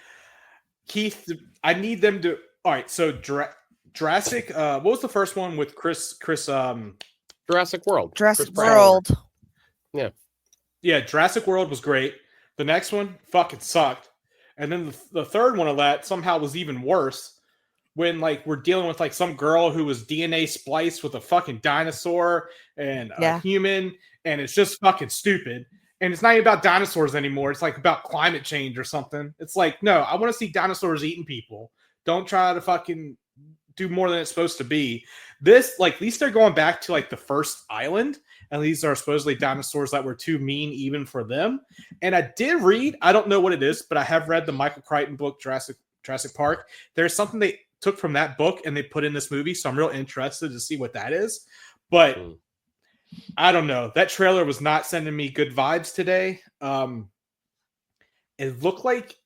Speaker 1: Keith, I need them to. All right, so Jurassic. What was the first one with Chris?
Speaker 2: Jurassic World.
Speaker 3: Jurassic
Speaker 2: Chris Pratt.
Speaker 3: World.
Speaker 1: Yeah, Jurassic World was great. The next one fucking sucked, and then the third one of that somehow was even worse. When like we're dealing with like some girl who was DNA spliced with a fucking dinosaur and a human, and it's just fucking stupid. And it's not even about dinosaurs anymore. It's like about climate change or something. It's like, no, I want to see dinosaurs eating people. Don't try to fucking do more than it's supposed to be. This, like, at least they're going back to like the first island. And these are supposedly dinosaurs that were too mean even for them. And I did read, I don't know what it is, but I have read the Michael Crichton book, Jurassic Park. There's something they took from that book and they put in this movie. So I'm real interested to see what that is. But I don't know. That trailer was not sending me good vibes today. It looked like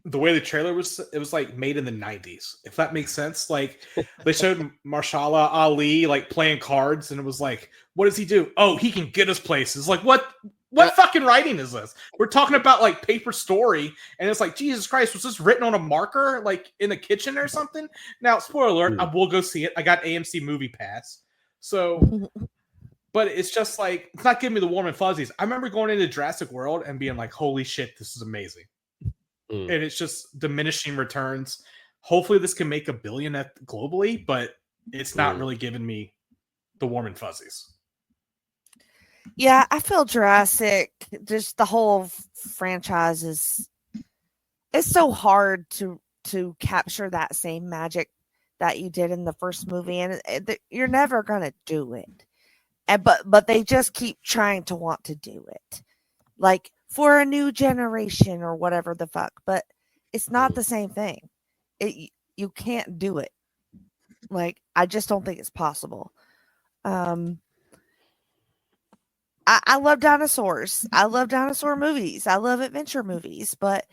Speaker 1: the way the trailer was, it was like made in the 90s, if that makes sense. Like they showed Marshala Ali like playing cards, and it was like, what does he do? Oh, he can get us places. Like what fucking writing is this? We're talking about like Paper Story, and it's like, Jesus Christ, was this written on a marker like in the kitchen or something? Now, spoiler alert, I will go see it. I got AMC Movie Pass. So but it's just like, it's not giving me the warm and fuzzies. I remember going into Jurassic World and being like, holy shit, this is amazing. And it's just diminishing returns. Hopefully this can make $1 billion globally, but it's not really giving me the warm and fuzzies.
Speaker 3: Yeah, I feel Jurassic, just the whole franchise it's so hard to capture that same magic that you did in the first movie, and you're never going to do it. And but they just keep trying to want to do it, like for a new generation or whatever the fuck. But it's not the same thing. You can't do it. Like, I just don't think it's possible. I love dinosaurs. I love dinosaur movies. I love adventure movies. But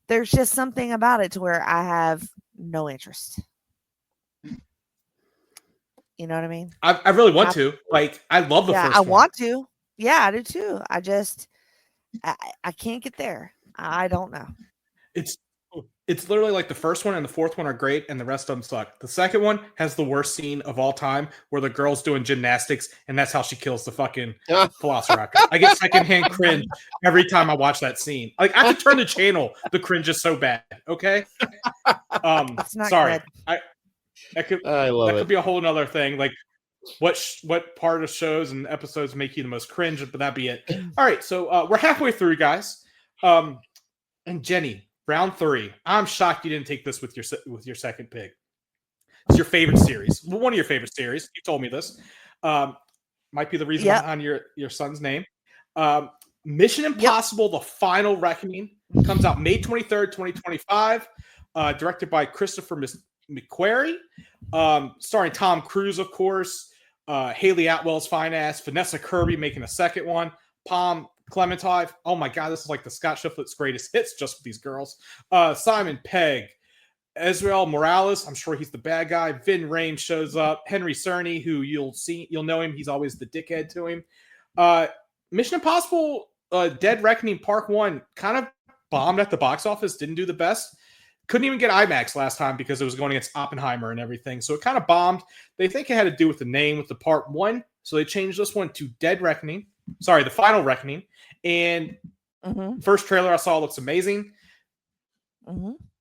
Speaker 3: there's just something about it to where I have no interest. You know what I mean?
Speaker 1: I really want to. Like, I love the first one.
Speaker 3: I want to. Yeah, I do too. I just, I can't get there. I don't know.
Speaker 1: It's literally like the first one and the fourth one are great, and the rest of them suck. The second one has the worst scene of all time, where the girl's doing gymnastics, and that's how she kills the fucking Velociraptor. I get secondhand cringe every time I watch that scene. Like, I have to turn the channel. The cringe is so bad. Okay.
Speaker 3: It's not
Speaker 1: sorry.
Speaker 3: Good.
Speaker 1: That
Speaker 2: could
Speaker 1: be a whole nother thing. Like, what part of shows and episodes make you the most cringe? But that'd be it. All right, so we're halfway through, guys. And Jenny, round 3. I'm shocked you didn't take this with your second pick. It's your favorite series. Well, one of your favorite series. You told me this. Might be the reason behind your son's name. Mission Impossible: The Final Reckoning comes out May 23rd, 2025. Directed by Christopher McQuarrie, starring Tom Cruise, of course, Haley Atwell's fine ass, Vanessa Kirby making a second one, Palm Clementine. Oh my God, this is like the Scott Shiflett's greatest hits just with these girls. Simon Pegg, Ezreal Morales, I'm sure he's the bad guy. Vin Rames shows up. Henry Cerny, who you'll know him. He's always the dickhead to him. Mission Impossible: Dead Reckoning Part 1 kind of bombed at the box office, didn't do the best. Couldn't even get IMAX last time because it was going against Oppenheimer and everything. So it kind of bombed. They think it had to do with the name, with the Part 1. So they changed this one to Dead Reckoning. Sorry, The Final Reckoning. And first trailer I saw looks amazing.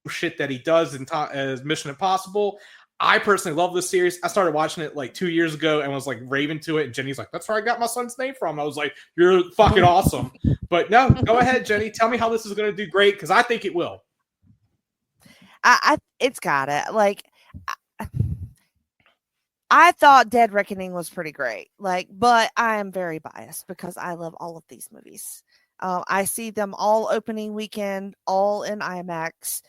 Speaker 1: Shit that he does as Mission Impossible. I personally love this series. I started watching it like 2 years ago and was like raving to it. And Jenny's like, that's where I got my son's name from. I was like, you're fucking awesome. But no, go ahead, Jenny. Tell me how this is going to do great, because I think it will.
Speaker 3: It's got it. Like, I thought Dead Reckoning was pretty great. Like, but I am very biased because I love all of these movies. I see them all opening weekend, all in IMAX.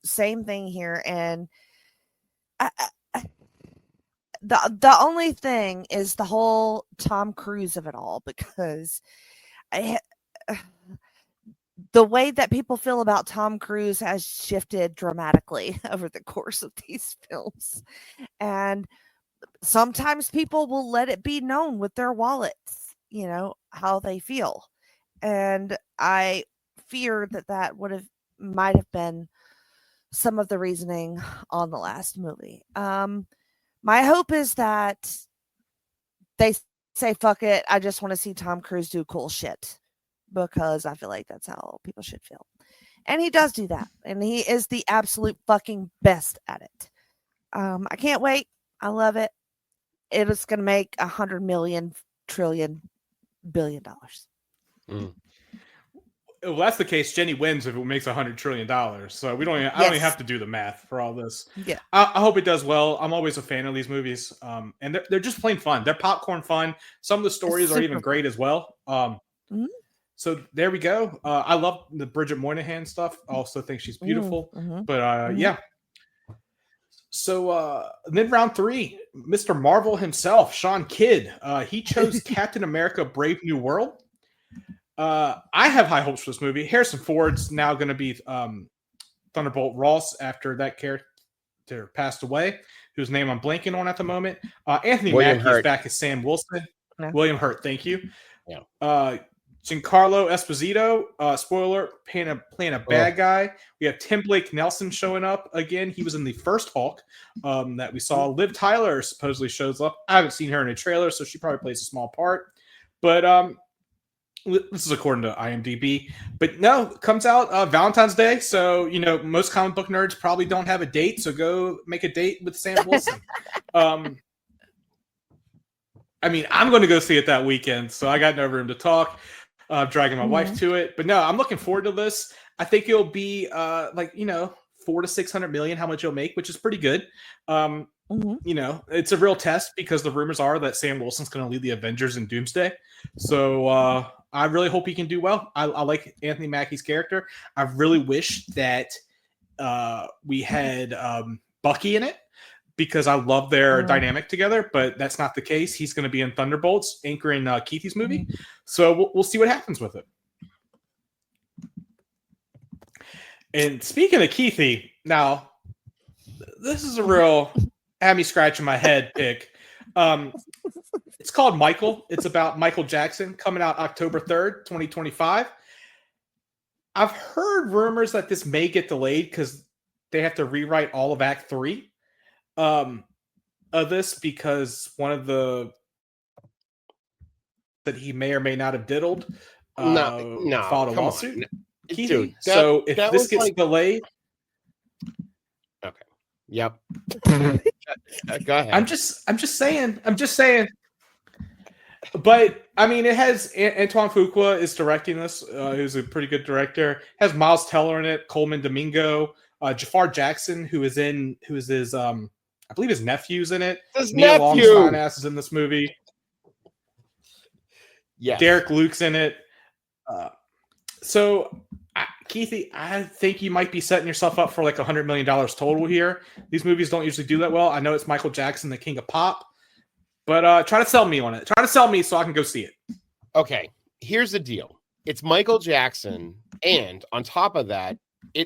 Speaker 3: Same thing here, and the only thing is the whole Tom Cruise of it all, because the way that people feel about Tom Cruise has shifted dramatically over the course of these films. And sometimes people will let it be known with their wallets, how they feel. And I fear that might have been some of the reasoning on the last movie. My hope is that they say, fuck it, I just want to see Tom Cruise do cool shit, because I feel like that's how people should feel. And he does do that. And he is the absolute fucking best at it. I can't wait. I love it. It is going to make $100 million trillion billion dollars.
Speaker 1: Well, that's the case. Jenny wins if it makes $100 trillion. So I don't even have to do the math for all this.
Speaker 3: Yeah,
Speaker 1: I hope it does well. I'm always a fan of these movies, and they're just plain fun. They're popcorn fun. Some of the stories are even great as well. So there we go. I love the Bridget Moynihan stuff. I also think she's beautiful. But yeah. So then round 3, Mr. Marvel himself, Sean Kidd. He chose Captain America: Brave New World. I have high hopes for this movie. Harrison Ford's now going to be Thunderbolt Ross after that character passed away, whose name I'm blanking on at the moment. Anthony Mackie is back as Sam Wilson. No. William Hurt, thank you. Yeah. Giancarlo Esposito, spoiler, playing a bad guy. We have Tim Blake Nelson showing up again. He was in the first Hulk that we saw. Liv Tyler supposedly shows up. I haven't seen her in a trailer, so she probably plays a small part. But this is according to IMDb. But no, it comes out Valentine's Day. So, most comic book nerds probably don't have a date. So go make a date with Sam Wilson. I'm going to go see it that weekend. So I got no room to talk. Dragging my wife to it. But no, I'm looking forward to this. I think it'll be 400 to 600 million, how much it'll make, which is pretty good. It's a real test because the rumors are that Sam Wilson's going to lead the Avengers in Doomsday. So I really hope he can do well. I like Anthony Mackie's character. I really wish that we had Bucky in it, because I love their dynamic together, but that's not the case. He's going to be in Thunderbolts, anchoring Keithy's movie. So we'll see what happens with it. And speaking of Keithy, now, this is a real had me scratching my head pick. It's called Michael. It's about Michael Jackson, coming out October 3rd, 2025. I've heard rumors that this may get delayed because they have to rewrite all of Act 3 of this, because one of the that he may or may not have diddled filed a lawsuit.
Speaker 2: Dude,
Speaker 1: so if this gets delayed,
Speaker 2: okay, yep. Go ahead.
Speaker 1: I'm just saying. But it has Antoine Fuqua is directing this, who's a pretty good director. It has Miles Teller in it, Coleman Domingo, Jafar Jackson, who is his I believe his nephew's in it. Neil Longstein is in this movie. Yeah, Derek Luke's in it. So, Keithy, I think you might be setting yourself up for like $100 million total here. These movies don't usually do that well. I know it's Michael Jackson, the king of pop, but try to sell me on it. Try to sell me so I can go see it.
Speaker 2: Okay, here's the deal. It's Michael Jackson, and on top of that,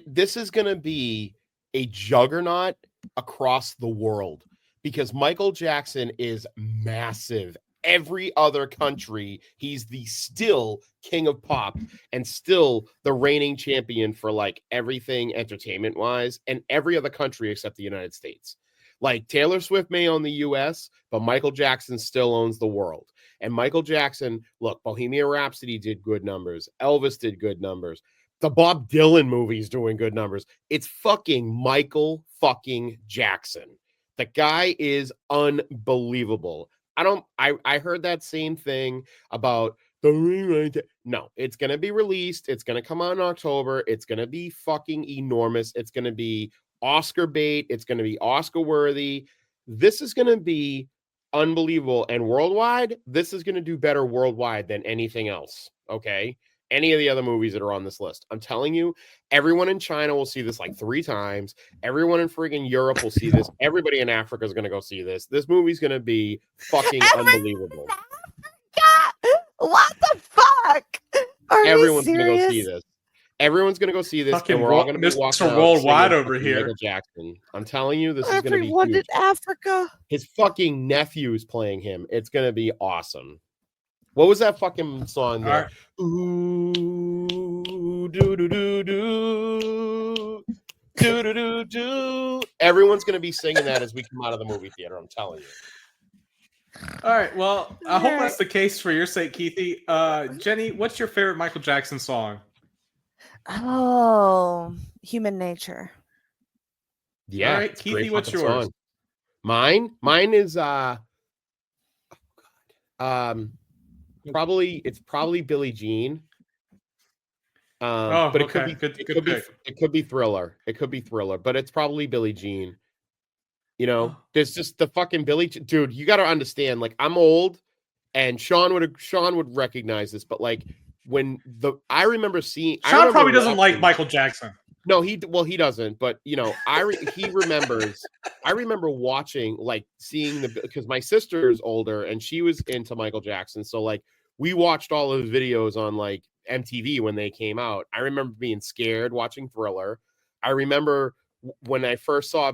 Speaker 2: this is going to be a juggernaut across the world, because Michael Jackson is massive. Every other country, he's the still king of pop and still the reigning champion for like everything entertainment wise, and every other country except the United States. Like Taylor Swift may own the US, but Michael Jackson still owns the world. And Michael Jackson, look, Bohemian Rhapsody did good numbers. Elvis did good numbers. The Bob Dylan movie is doing good numbers. It's fucking Michael fucking Jackson. The guy is unbelievable. I heard that same thing about the rewrite. No, it's going to be released. It's going to come out in October. It's going to be fucking enormous. It's going to be Oscar bait. It's going to be Oscar worthy. This is going to be unbelievable. And worldwide, this is going to do better worldwide than anything else. Okay. any of the other movies that are on this list. I'm telling you, everyone in China will see this like 3 times. Everyone in friggin' Europe will see this. Everybody in Africa is going to go see this. This movie's going to be fucking unbelievable.
Speaker 3: What the fuck? Are
Speaker 2: Everyone's
Speaker 3: you
Speaker 2: going to go see
Speaker 3: serious?
Speaker 2: this. Everyone's going to go see this,
Speaker 1: Fucking
Speaker 2: and we're all going to be
Speaker 1: Mr.
Speaker 2: walking out
Speaker 1: Worldwide
Speaker 2: singing
Speaker 1: over
Speaker 2: fucking
Speaker 1: here.
Speaker 2: Michael Jackson. I'm telling you, this is going to be
Speaker 3: Everyone in
Speaker 2: huge.
Speaker 3: Africa.
Speaker 2: His fucking nephew's playing him. It's going to be awesome. What was that fucking song there?
Speaker 1: Right.
Speaker 2: Ooh, do do do do. Do do do do. Everyone's going to be singing that as we come out of the movie theater. I'm telling you.
Speaker 1: All right. Well, I hope that's the case for your sake, Keithy. Jenny, what's your favorite Michael Jackson song?
Speaker 3: Oh, Human Nature.
Speaker 2: Yeah.
Speaker 1: All right, Keithy, what's yours?
Speaker 2: Song. Mine is probably Billie Jean. But it could be it could be Thriller. It could be Thriller, but it's probably Billie Jean. You know, there's just the fucking Billie, dude. You got to understand. Like, I'm old, and Sean would recognize this, but like I remember seeing.
Speaker 1: Sean probably doesn't like Michael Jackson.
Speaker 2: No, he doesn't. But he remembers. I remember watching, like, seeing because my sister is older and she was into Michael Jackson, so like we watched all of his videos on like MTV when they came out. I remember being scared watching Thriller. I remember when I first saw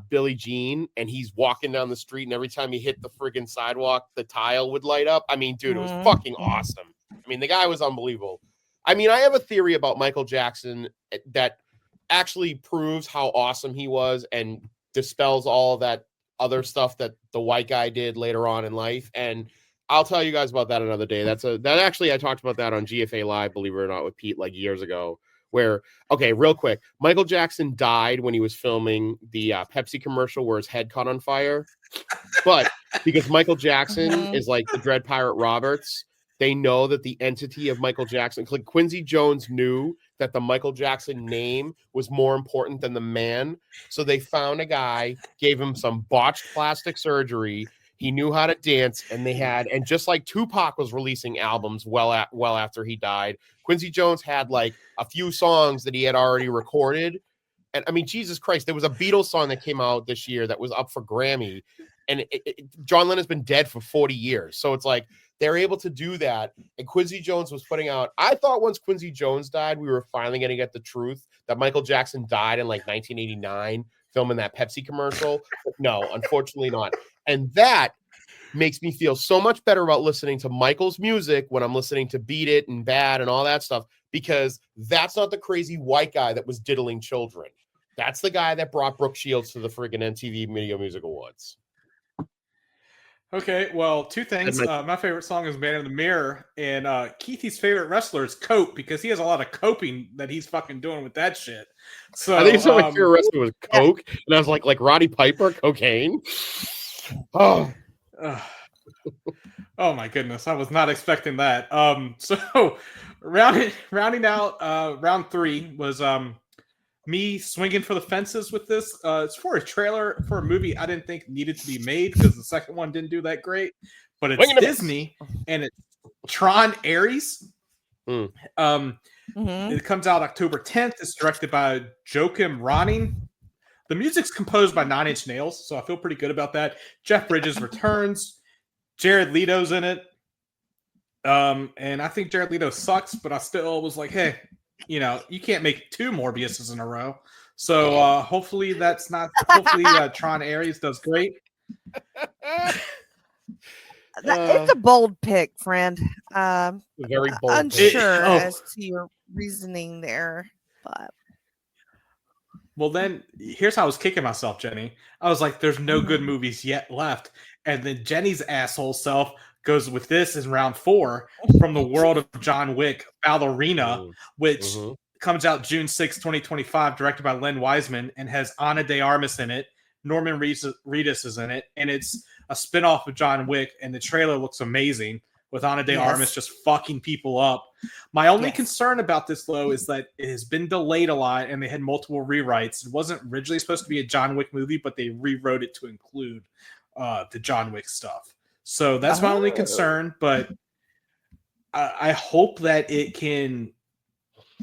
Speaker 2: Billie Jean and he's walking down the street and every time he hit the friggin' sidewalk, the tile would light up. I mean, dude, it was fucking awesome. I mean, the guy was unbelievable. I mean, I have a theory about Michael Jackson that actually proves how awesome he was and dispels all that other stuff that the white guy did later on in life. And I'll tell you guys about that another day. I talked about that on GFA Live, believe it or not, with Pete like years ago. Where, okay, real quick, Michael Jackson died when he was filming the Pepsi commercial where his head caught on fire. But because Michael Jackson is like the Dread Pirate Roberts, they know that the entity of Michael Jackson, like Quincy Jones knew that the Michael Jackson name was more important than the man. So they found a guy, gave him some botched plastic surgery. He knew how to dance, and just like Tupac was releasing albums well after he died, Quincy Jones had like a few songs that he had already recorded. And I mean, Jesus Christ, there was a Beatles song that came out this year that was up for Grammy, and John Lennon's been dead for 40 years. So it's like they're able to do that. And Quincy Jones was putting out, I thought once Quincy Jones died, we were finally going to get the truth that Michael Jackson died in like 1989 filming that Pepsi commercial. But no, unfortunately not. And that makes me feel so much better about listening to Michael's music when I'm listening to Beat It and Bad and all that stuff, because that's not the crazy white guy that was diddling children. That's the guy that brought Brooke Shields to the friggin' MTV Video Music Awards.
Speaker 1: Okay, well, two things. My favorite song is Man in the Mirror, and Keithy's favorite wrestler is Cope, because he has a lot of coping that he's fucking doing with that shit. So
Speaker 2: I think so. My favorite wrestler was Coke, and I was like Roddy Piper, cocaine. Oh.
Speaker 1: Oh my goodness, I was not expecting that. So rounding out round 3 was me swinging for the fences with this. It's for a trailer for a movie I didn't think needed to be made because the second one didn't do that great, but it's Disney and it's Tron Ares. It comes out October 10th. It's directed by Joachim Ronning. The music's composed by Nine Inch Nails, so I feel pretty good about that. Jeff Bridges returns. Jared Leto's in it. And I think Jared Leto sucks, but I still was like, hey, you can't make 2 Morbiuses in a row. So hopefully Tron Ares does great.
Speaker 3: It's a bold pick, friend.
Speaker 2: Very bold.
Speaker 3: Unsure as to your reasoning there, but.
Speaker 1: Well, then, here's how I was kicking myself, Jenny. I was like, there's no good movies yet left. And then Jenny's asshole self goes with this in round 4 from the world of John Wick, Ballerina, which comes out June 6, 2025, directed by Len Wiseman, and has Ana de Armas in it. Norman Reedus is in it. And it's a spinoff of John Wick, and the trailer looks amazing with Ana de Armas just fucking people up. My only concern about this, though, is that it has been delayed a lot and they had multiple rewrites. It wasn't originally supposed to be a John Wick movie, but they rewrote it to include the John Wick stuff. So that's my only concern. But I hope that it can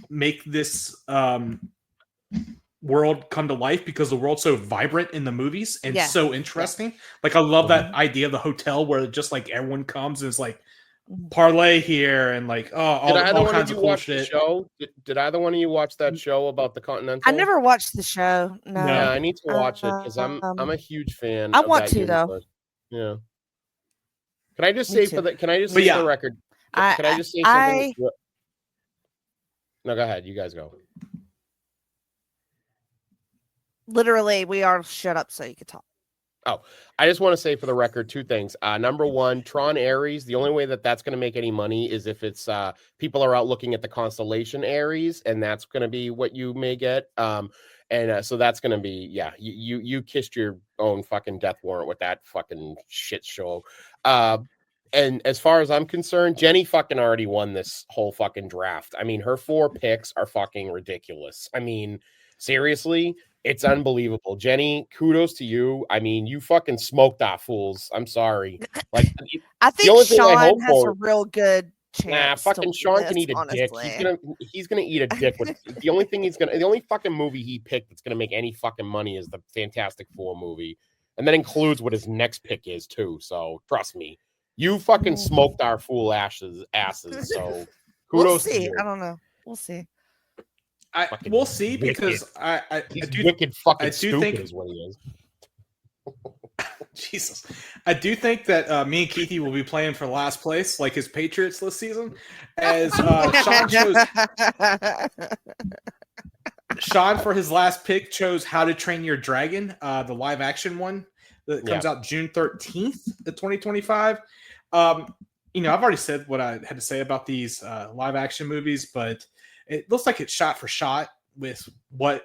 Speaker 1: make this world come to life, because the world's so vibrant in the movies and
Speaker 3: Yeah.
Speaker 1: so interesting. Like, I love that
Speaker 2: Mhm.
Speaker 1: idea of the hotel where just like everyone comes and it's like
Speaker 3: Mhm.
Speaker 1: parlay here and like all kinds of cool shit.
Speaker 2: Show? Did either one of you watch that show about the Continental?
Speaker 3: I never watched the show. No.
Speaker 2: Yeah, I need to watch it because I'm a huge fan
Speaker 3: I
Speaker 2: of
Speaker 3: want
Speaker 2: that
Speaker 3: to, though.
Speaker 2: universe. Yeah. Can I just
Speaker 3: Me
Speaker 2: say
Speaker 3: too.
Speaker 2: for the? Can I just
Speaker 1: But
Speaker 2: say
Speaker 1: yeah.
Speaker 2: for the record? Can I just say something? No, go ahead. You guys go.
Speaker 3: Literally, we are shut up so you could talk.
Speaker 2: Oh, I just want to say for the record 2 things. Number one, Tron Ares, the only way that that's going to make any money is if it's people are out looking at the constellation Ares, and that's going to be what you may get. So that's going to be, yeah, you kissed your own fucking death warrant with that fucking shit show. And as far as I'm concerned, Jenny fucking already won this whole fucking draft. I mean, her 4 picks are fucking ridiculous. I mean, seriously, it's unbelievable. Jenny, kudos to you. I mean, you fucking smoked our fools. I'm sorry. Like,
Speaker 3: I think
Speaker 2: only thing I hope
Speaker 3: Shawn has a
Speaker 2: for-
Speaker 3: real good
Speaker 2: nah,
Speaker 3: chance.
Speaker 2: fucking
Speaker 3: to
Speaker 2: Shawn
Speaker 3: win
Speaker 2: can
Speaker 3: this,
Speaker 2: eat a
Speaker 3: honestly.
Speaker 2: dick. He's gonna eat a dick with the only fucking movie he picked that's gonna make any fucking money is the Fantastic Four movie. And that includes what his next pick is too. So trust me. You fucking smoked our fool asses. So
Speaker 3: We'll
Speaker 2: kudos to
Speaker 3: see.
Speaker 2: you.
Speaker 3: I don't know. We'll see.
Speaker 1: We'll see, because
Speaker 2: He's
Speaker 1: do
Speaker 2: wicked fucking
Speaker 1: I do
Speaker 2: stupid
Speaker 1: think-
Speaker 2: is what he is.
Speaker 1: Jesus, I do think that me and Keithy will be playing for last place, like his Patriots this season, as Shawn chose. Shawn, for his last pick, chose How to Train Your Dragon, the live action one that comes out June 13th of 2025. I've already said what I had to say about these live action movies, but it looks like it's shot for shot with what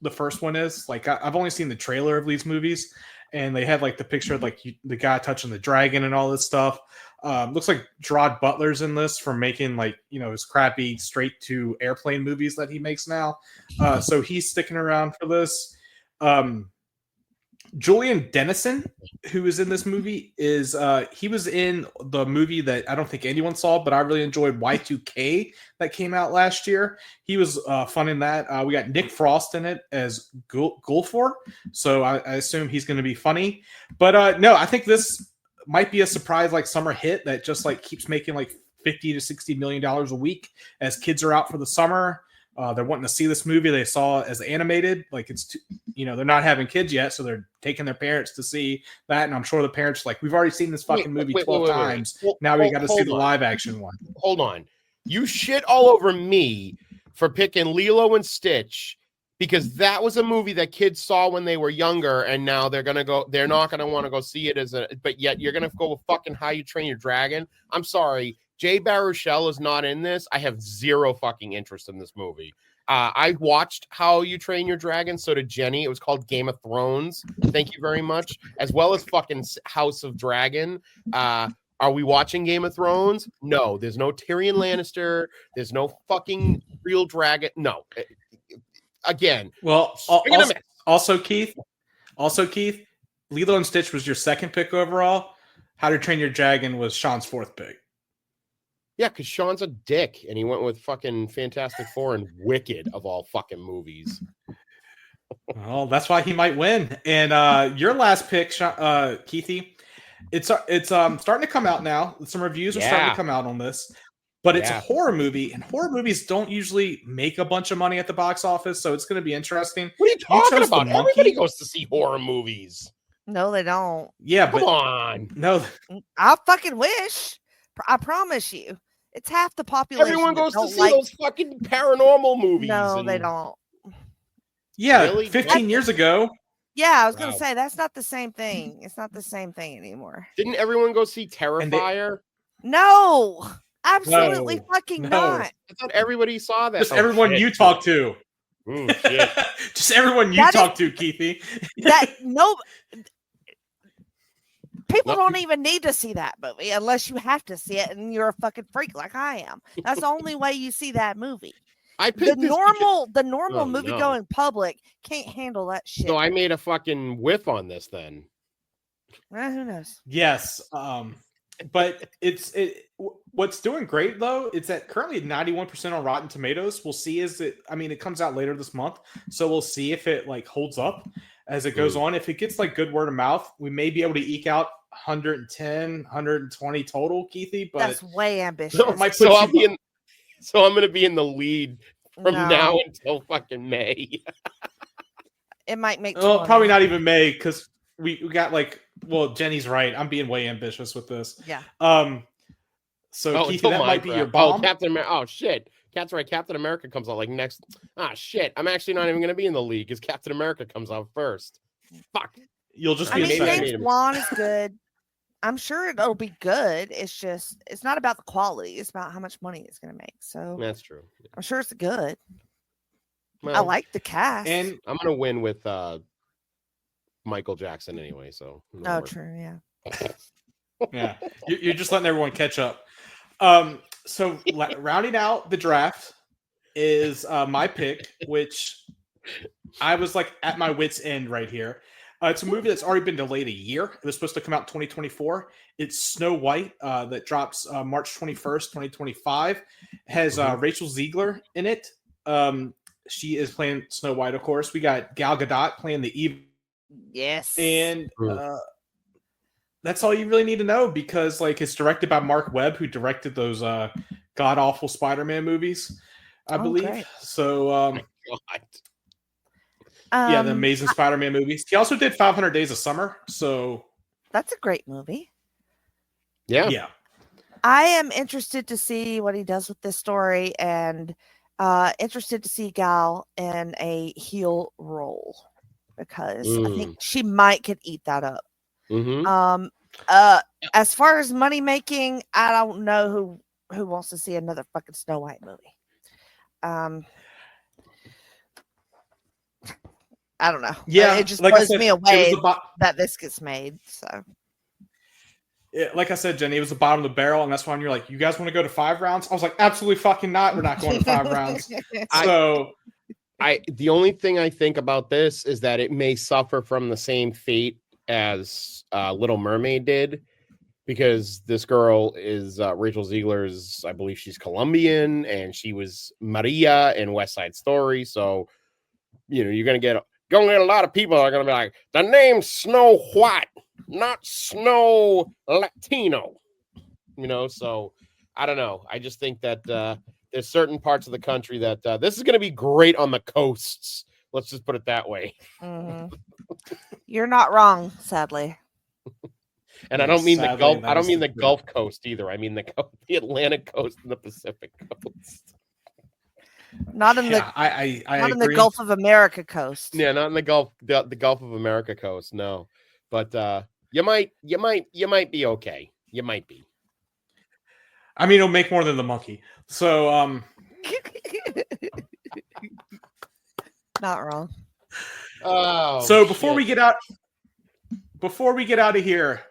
Speaker 1: the first one is. Like, I've only seen the trailer of these movies, and they had like the picture of like the guy touching the dragon and all this stuff. Looks like Gerard Butler's in this from making like his crappy straight to airplane movies that he makes now. So he's sticking around for this. Julian Dennison, who is in this movie, is he was in the movie that I don't think anyone saw, but I really enjoyed, Y2K, that came out last year. He was fun in that. We got Nick Frost in it as Gulfor, so I assume he's going to be funny. But no, I think this might be a surprise like summer hit that just like keeps making like $50 to $60 million a week as kids are out for the summer. They're wanting to see this movie they saw as animated. Like, it's they're not having kids yet, so they're taking their parents to see that. And I'm sure the parents like, we've already seen this fucking movie 12 times. Now we got to see the live action one.
Speaker 2: Hold on. You shit all over me for picking Lilo and Stitch because that was a movie that kids saw when they were younger, and now they're not gonna want to go see it but yet you're gonna go with fucking How You Train Your Dragon. I'm sorry. Jay Baruchel is not in this. I have zero fucking interest in this movie. I watched How You Train Your Dragon. So did Jenny. It was called Game of Thrones. Thank you very much. As well as fucking House of Dragon. Are we watching Game of Thrones? No. There's no Tyrion Lannister. There's no fucking real dragon. No. Again.
Speaker 1: Well, also Keith, Lilo and Stitch was your second pick overall. How to Train Your Dragon was Shawn's 4th pick.
Speaker 2: Yeah, because Shawn's a dick, and he went with fucking Fantastic Four and Wicked of all fucking movies.
Speaker 1: Well, that's why he might win. And your last pick, Keithy, it's starting to come out now. Some reviews are starting to come out on this, but it's a horror movie, and horror movies don't usually make a bunch of money at the box office, so it's going to be interesting.
Speaker 2: What are you talking about? Everybody goes to see horror movies.
Speaker 3: No, they don't.
Speaker 1: Yeah,
Speaker 2: come on.
Speaker 1: No,
Speaker 3: I fucking wish. I promise you. It's half the population.
Speaker 2: Everyone goes to see those fucking paranormal movies.
Speaker 3: No, they don't.
Speaker 1: Yeah, really? 15 years ago.
Speaker 3: Yeah, I was going to say, that's not the same thing. It's not the same thing anymore.
Speaker 2: Didn't everyone go see Terrifier?
Speaker 3: No, absolutely fucking not.
Speaker 2: I thought everybody saw that.
Speaker 1: Just everyone you talk to.
Speaker 2: Ooh, shit.
Speaker 1: Just everyone you talk to, Keithy.
Speaker 3: People don't even need to see that movie unless you have to see it and you're a fucking freak like I am. That's the only way you see that movie. The normal movie going public can't handle that shit.
Speaker 2: So I made a fucking whiff on this then.
Speaker 3: Who knows?
Speaker 1: Yes. but what's doing great though, it's at currently 91% on Rotten Tomatoes. We'll see it comes out later this month, so we'll see if it like holds up as it goes on. If it gets like good word of mouth, we may be able to eke out 110, 120 total, Keithy, but
Speaker 3: That's way ambitious.
Speaker 1: it might put
Speaker 2: So
Speaker 1: you
Speaker 2: I'm going to be in the lead from
Speaker 3: No.
Speaker 2: now until fucking May.
Speaker 3: It might make
Speaker 1: well,
Speaker 3: 20.
Speaker 1: probably not even May, because we got like, well, Jenny's right. I'm being way ambitious with this.
Speaker 3: Yeah.
Speaker 1: So Keithy,
Speaker 2: until
Speaker 1: that might be
Speaker 2: Minecraft.
Speaker 1: your bomb.
Speaker 2: Captain America. Oh shit. That's right. Captain America comes out like next. Shit. I'm actually not even going to be in the league because Captain America comes out first. Fuck.
Speaker 1: You'll just
Speaker 3: I
Speaker 1: be
Speaker 3: mean,
Speaker 1: a second.
Speaker 3: James Wan is good. I'm sure it'll be good. It's not about the quality. It's about how much money it's going to make. So
Speaker 2: That's true.
Speaker 3: I'm sure it's good.
Speaker 2: Well,
Speaker 3: I like the cast.
Speaker 1: And
Speaker 2: I'm going to win with Michael Jackson anyway. So.
Speaker 3: Oh, true. Yeah.
Speaker 1: yeah, you're just letting everyone catch up. So rounding out the draft is my pick, which I was like at my wit's end right here. It's a movie that's already been delayed a year. It was supposed to come out in 2024. It's Snow White that drops March 21st, 2025. It has Rachel Ziegler in it. She is playing Snow White, of course. We got Gal Gadot playing the evil.
Speaker 3: Yes.
Speaker 1: And that's all you really need to know, because like it's directed by Mark Webb, who directed those god-awful Spider-Man movies, I believe.
Speaker 3: Great.
Speaker 1: So
Speaker 2: God.
Speaker 1: yeah, the Amazing Spider-Man movies. He also did 500 Days of Summer. So
Speaker 3: that's a great movie.
Speaker 2: Yeah.
Speaker 3: I am interested to see what he does with this story, and interested to see Gal in a heel role, because I think she could eat that up.
Speaker 2: Mm-hmm.
Speaker 3: As far as money making, I don't know who wants to see another fucking Snow White movie. I don't know.
Speaker 1: Yeah,
Speaker 3: it just
Speaker 1: like I
Speaker 3: blows
Speaker 1: said,
Speaker 3: me away
Speaker 1: it was
Speaker 3: that this gets made. So,
Speaker 1: like I said, Jenny, it was the bottom of the barrel, and that's when you're like, "You guys want to go to 5 rounds?" I was like, "Absolutely fucking not. We're not going to 5 rounds." So,
Speaker 2: the only thing I think about this is that it may suffer from the same fate as Little Mermaid did, because this girl is Rachel Ziegler's, I believe she's Colombian, and she was Maria in West Side Story. So, you're going to get a lot of people are going to be like, the name's Snow White, not Snow Latino, so I don't know. I just think that there's certain parts of the country that this is going to be great on the coasts. Let's just put it that way.
Speaker 3: Mm-hmm. You're not wrong, sadly.
Speaker 2: And I don't mean the Gulf. I don't mean the Gulf Coast either. I mean the Atlantic coast and the Pacific coast.
Speaker 3: Not in the not in the Gulf of America coast.
Speaker 2: Yeah, not in the Gulf of America coast. No, but you might be okay. You might be.
Speaker 1: I mean, it'll make more than the monkey. So
Speaker 3: not wrong.
Speaker 2: Oh.
Speaker 1: So before we get out of here,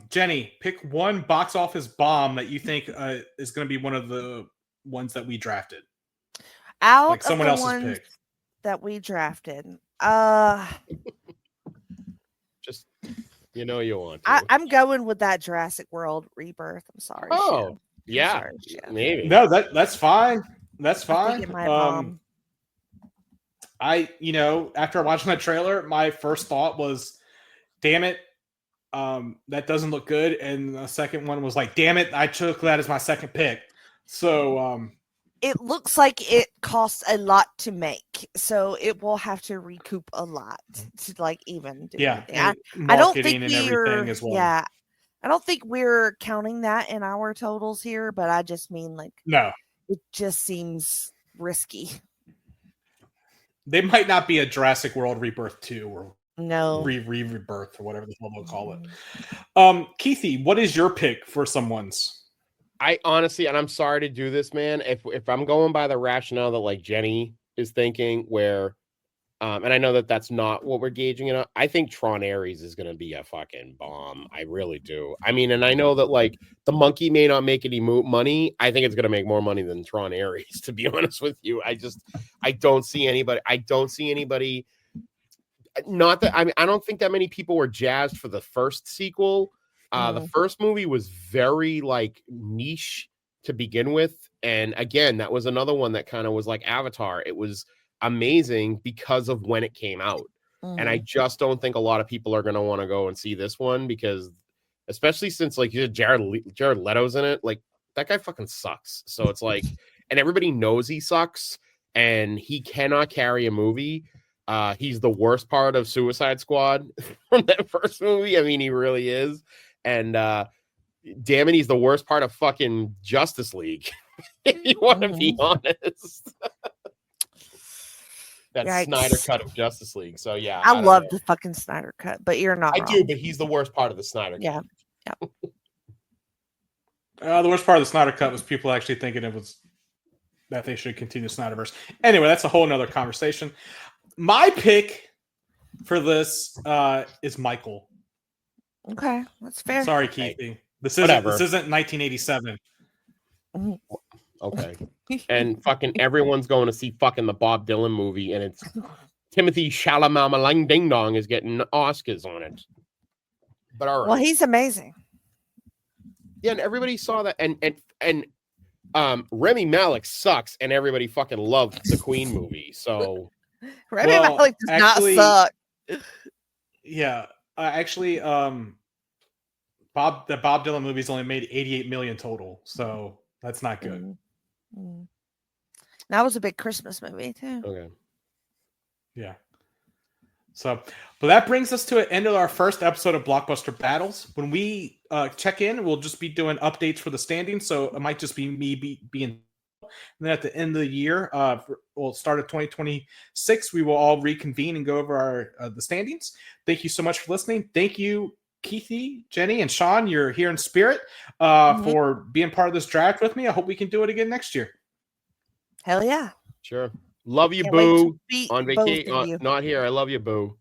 Speaker 1: Jenny, pick one box office bomb that you think is going to be one of the ones that we drafted.
Speaker 3: Out
Speaker 1: like someone
Speaker 3: of the
Speaker 1: else's
Speaker 3: ones
Speaker 1: pick
Speaker 3: that we drafted.
Speaker 2: Just you want to.
Speaker 3: I'm going with that Jurassic World Rebirth. I'm sorry.
Speaker 2: Oh, yeah, maybe.
Speaker 1: No, that's fine. That's fine. After watching that trailer, my first thought was, damn it, that doesn't look good. And the second one was like, damn it, I took that as my second pick. So
Speaker 3: it looks like it costs a lot to make, so it will have to recoup a lot to even do anything. I don't think we're as well. Yeah, I don't think we're counting that in our totals here, but I just mean
Speaker 1: no,
Speaker 3: it just seems risky.
Speaker 1: They might not be a Jurassic World Rebirth 2 or
Speaker 3: no
Speaker 1: rebirth or whatever the hell they'll call it. Keithy, what is your pick for someone's?
Speaker 2: I honestly, and I'm sorry to do this, man. If I'm going by the rationale that like Jenny is thinking, where, and I know that that's not what we're gauging it on. I think Tron Ares is going to be a fucking bomb. I really do. I mean, and I know that like the monkey may not make any money. I think it's going to make more money than Tron Ares, to be honest with you. I don't see anybody. Not that I don't think that many people were jazzed for the first sequel. The first movie was very like niche to begin with, and again, that was another one that kind of was like Avatar. It was amazing because of when it came out, and I just don't think a lot of people are going to want to go and see this one because, especially since like Jared Leto's in it, like that guy fucking sucks. So it's like, and everybody knows he sucks, and he cannot carry a movie. He's the worst part of Suicide Squad from that first movie. I mean, he really is. And damn it, he's the worst part of fucking Justice League. If you want to be honest. That
Speaker 3: Yikes.
Speaker 2: Snyder cut of Justice League. So yeah.
Speaker 3: I love the fucking Snyder cut, but you're not
Speaker 2: I
Speaker 3: wrong.
Speaker 2: do, but he's the worst part of the Snyder cut.
Speaker 3: Yeah.
Speaker 1: The worst part of the Snyder cut was people actually thinking it was that they should continue Snyderverse. Anyway, that's a whole nother conversation. My pick for this is Michael.
Speaker 3: Okay, that's fair.
Speaker 1: Sorry, Keithy. This isn't 1987.
Speaker 2: Okay. And fucking everyone's going to see fucking the Bob Dylan movie, and it's Timothy Chalamet Ding Dong is getting Oscars on it. But all right.
Speaker 3: Well, he's amazing.
Speaker 2: Yeah, and everybody saw that, and Remy Malek sucks, and everybody fucking loved the Queen movie. So
Speaker 3: Remy Malek does not suck.
Speaker 1: Yeah, actually, the Bob Dylan movie's only made 88 million total, so that's not good.
Speaker 3: That was a big Christmas movie too.
Speaker 2: Okay.
Speaker 1: Yeah. So, but that brings us to the end of our first episode of Blockbuster Battles. When we check in, we'll just be doing updates for the standings. So it might just be me being. And then at the end of the year, we'll start at 2026. We will all reconvene and go over our the standings. Thank you so much for listening. Thank you, Keithy, Jenny, and Sean. You're here in spirit for being part of this draft with me. I hope we can do it again next year.
Speaker 3: Hell yeah.
Speaker 2: Sure. Love you,
Speaker 3: Can't
Speaker 2: Boo.
Speaker 3: wait to
Speaker 2: On vacation. Not here. I love you, Boo.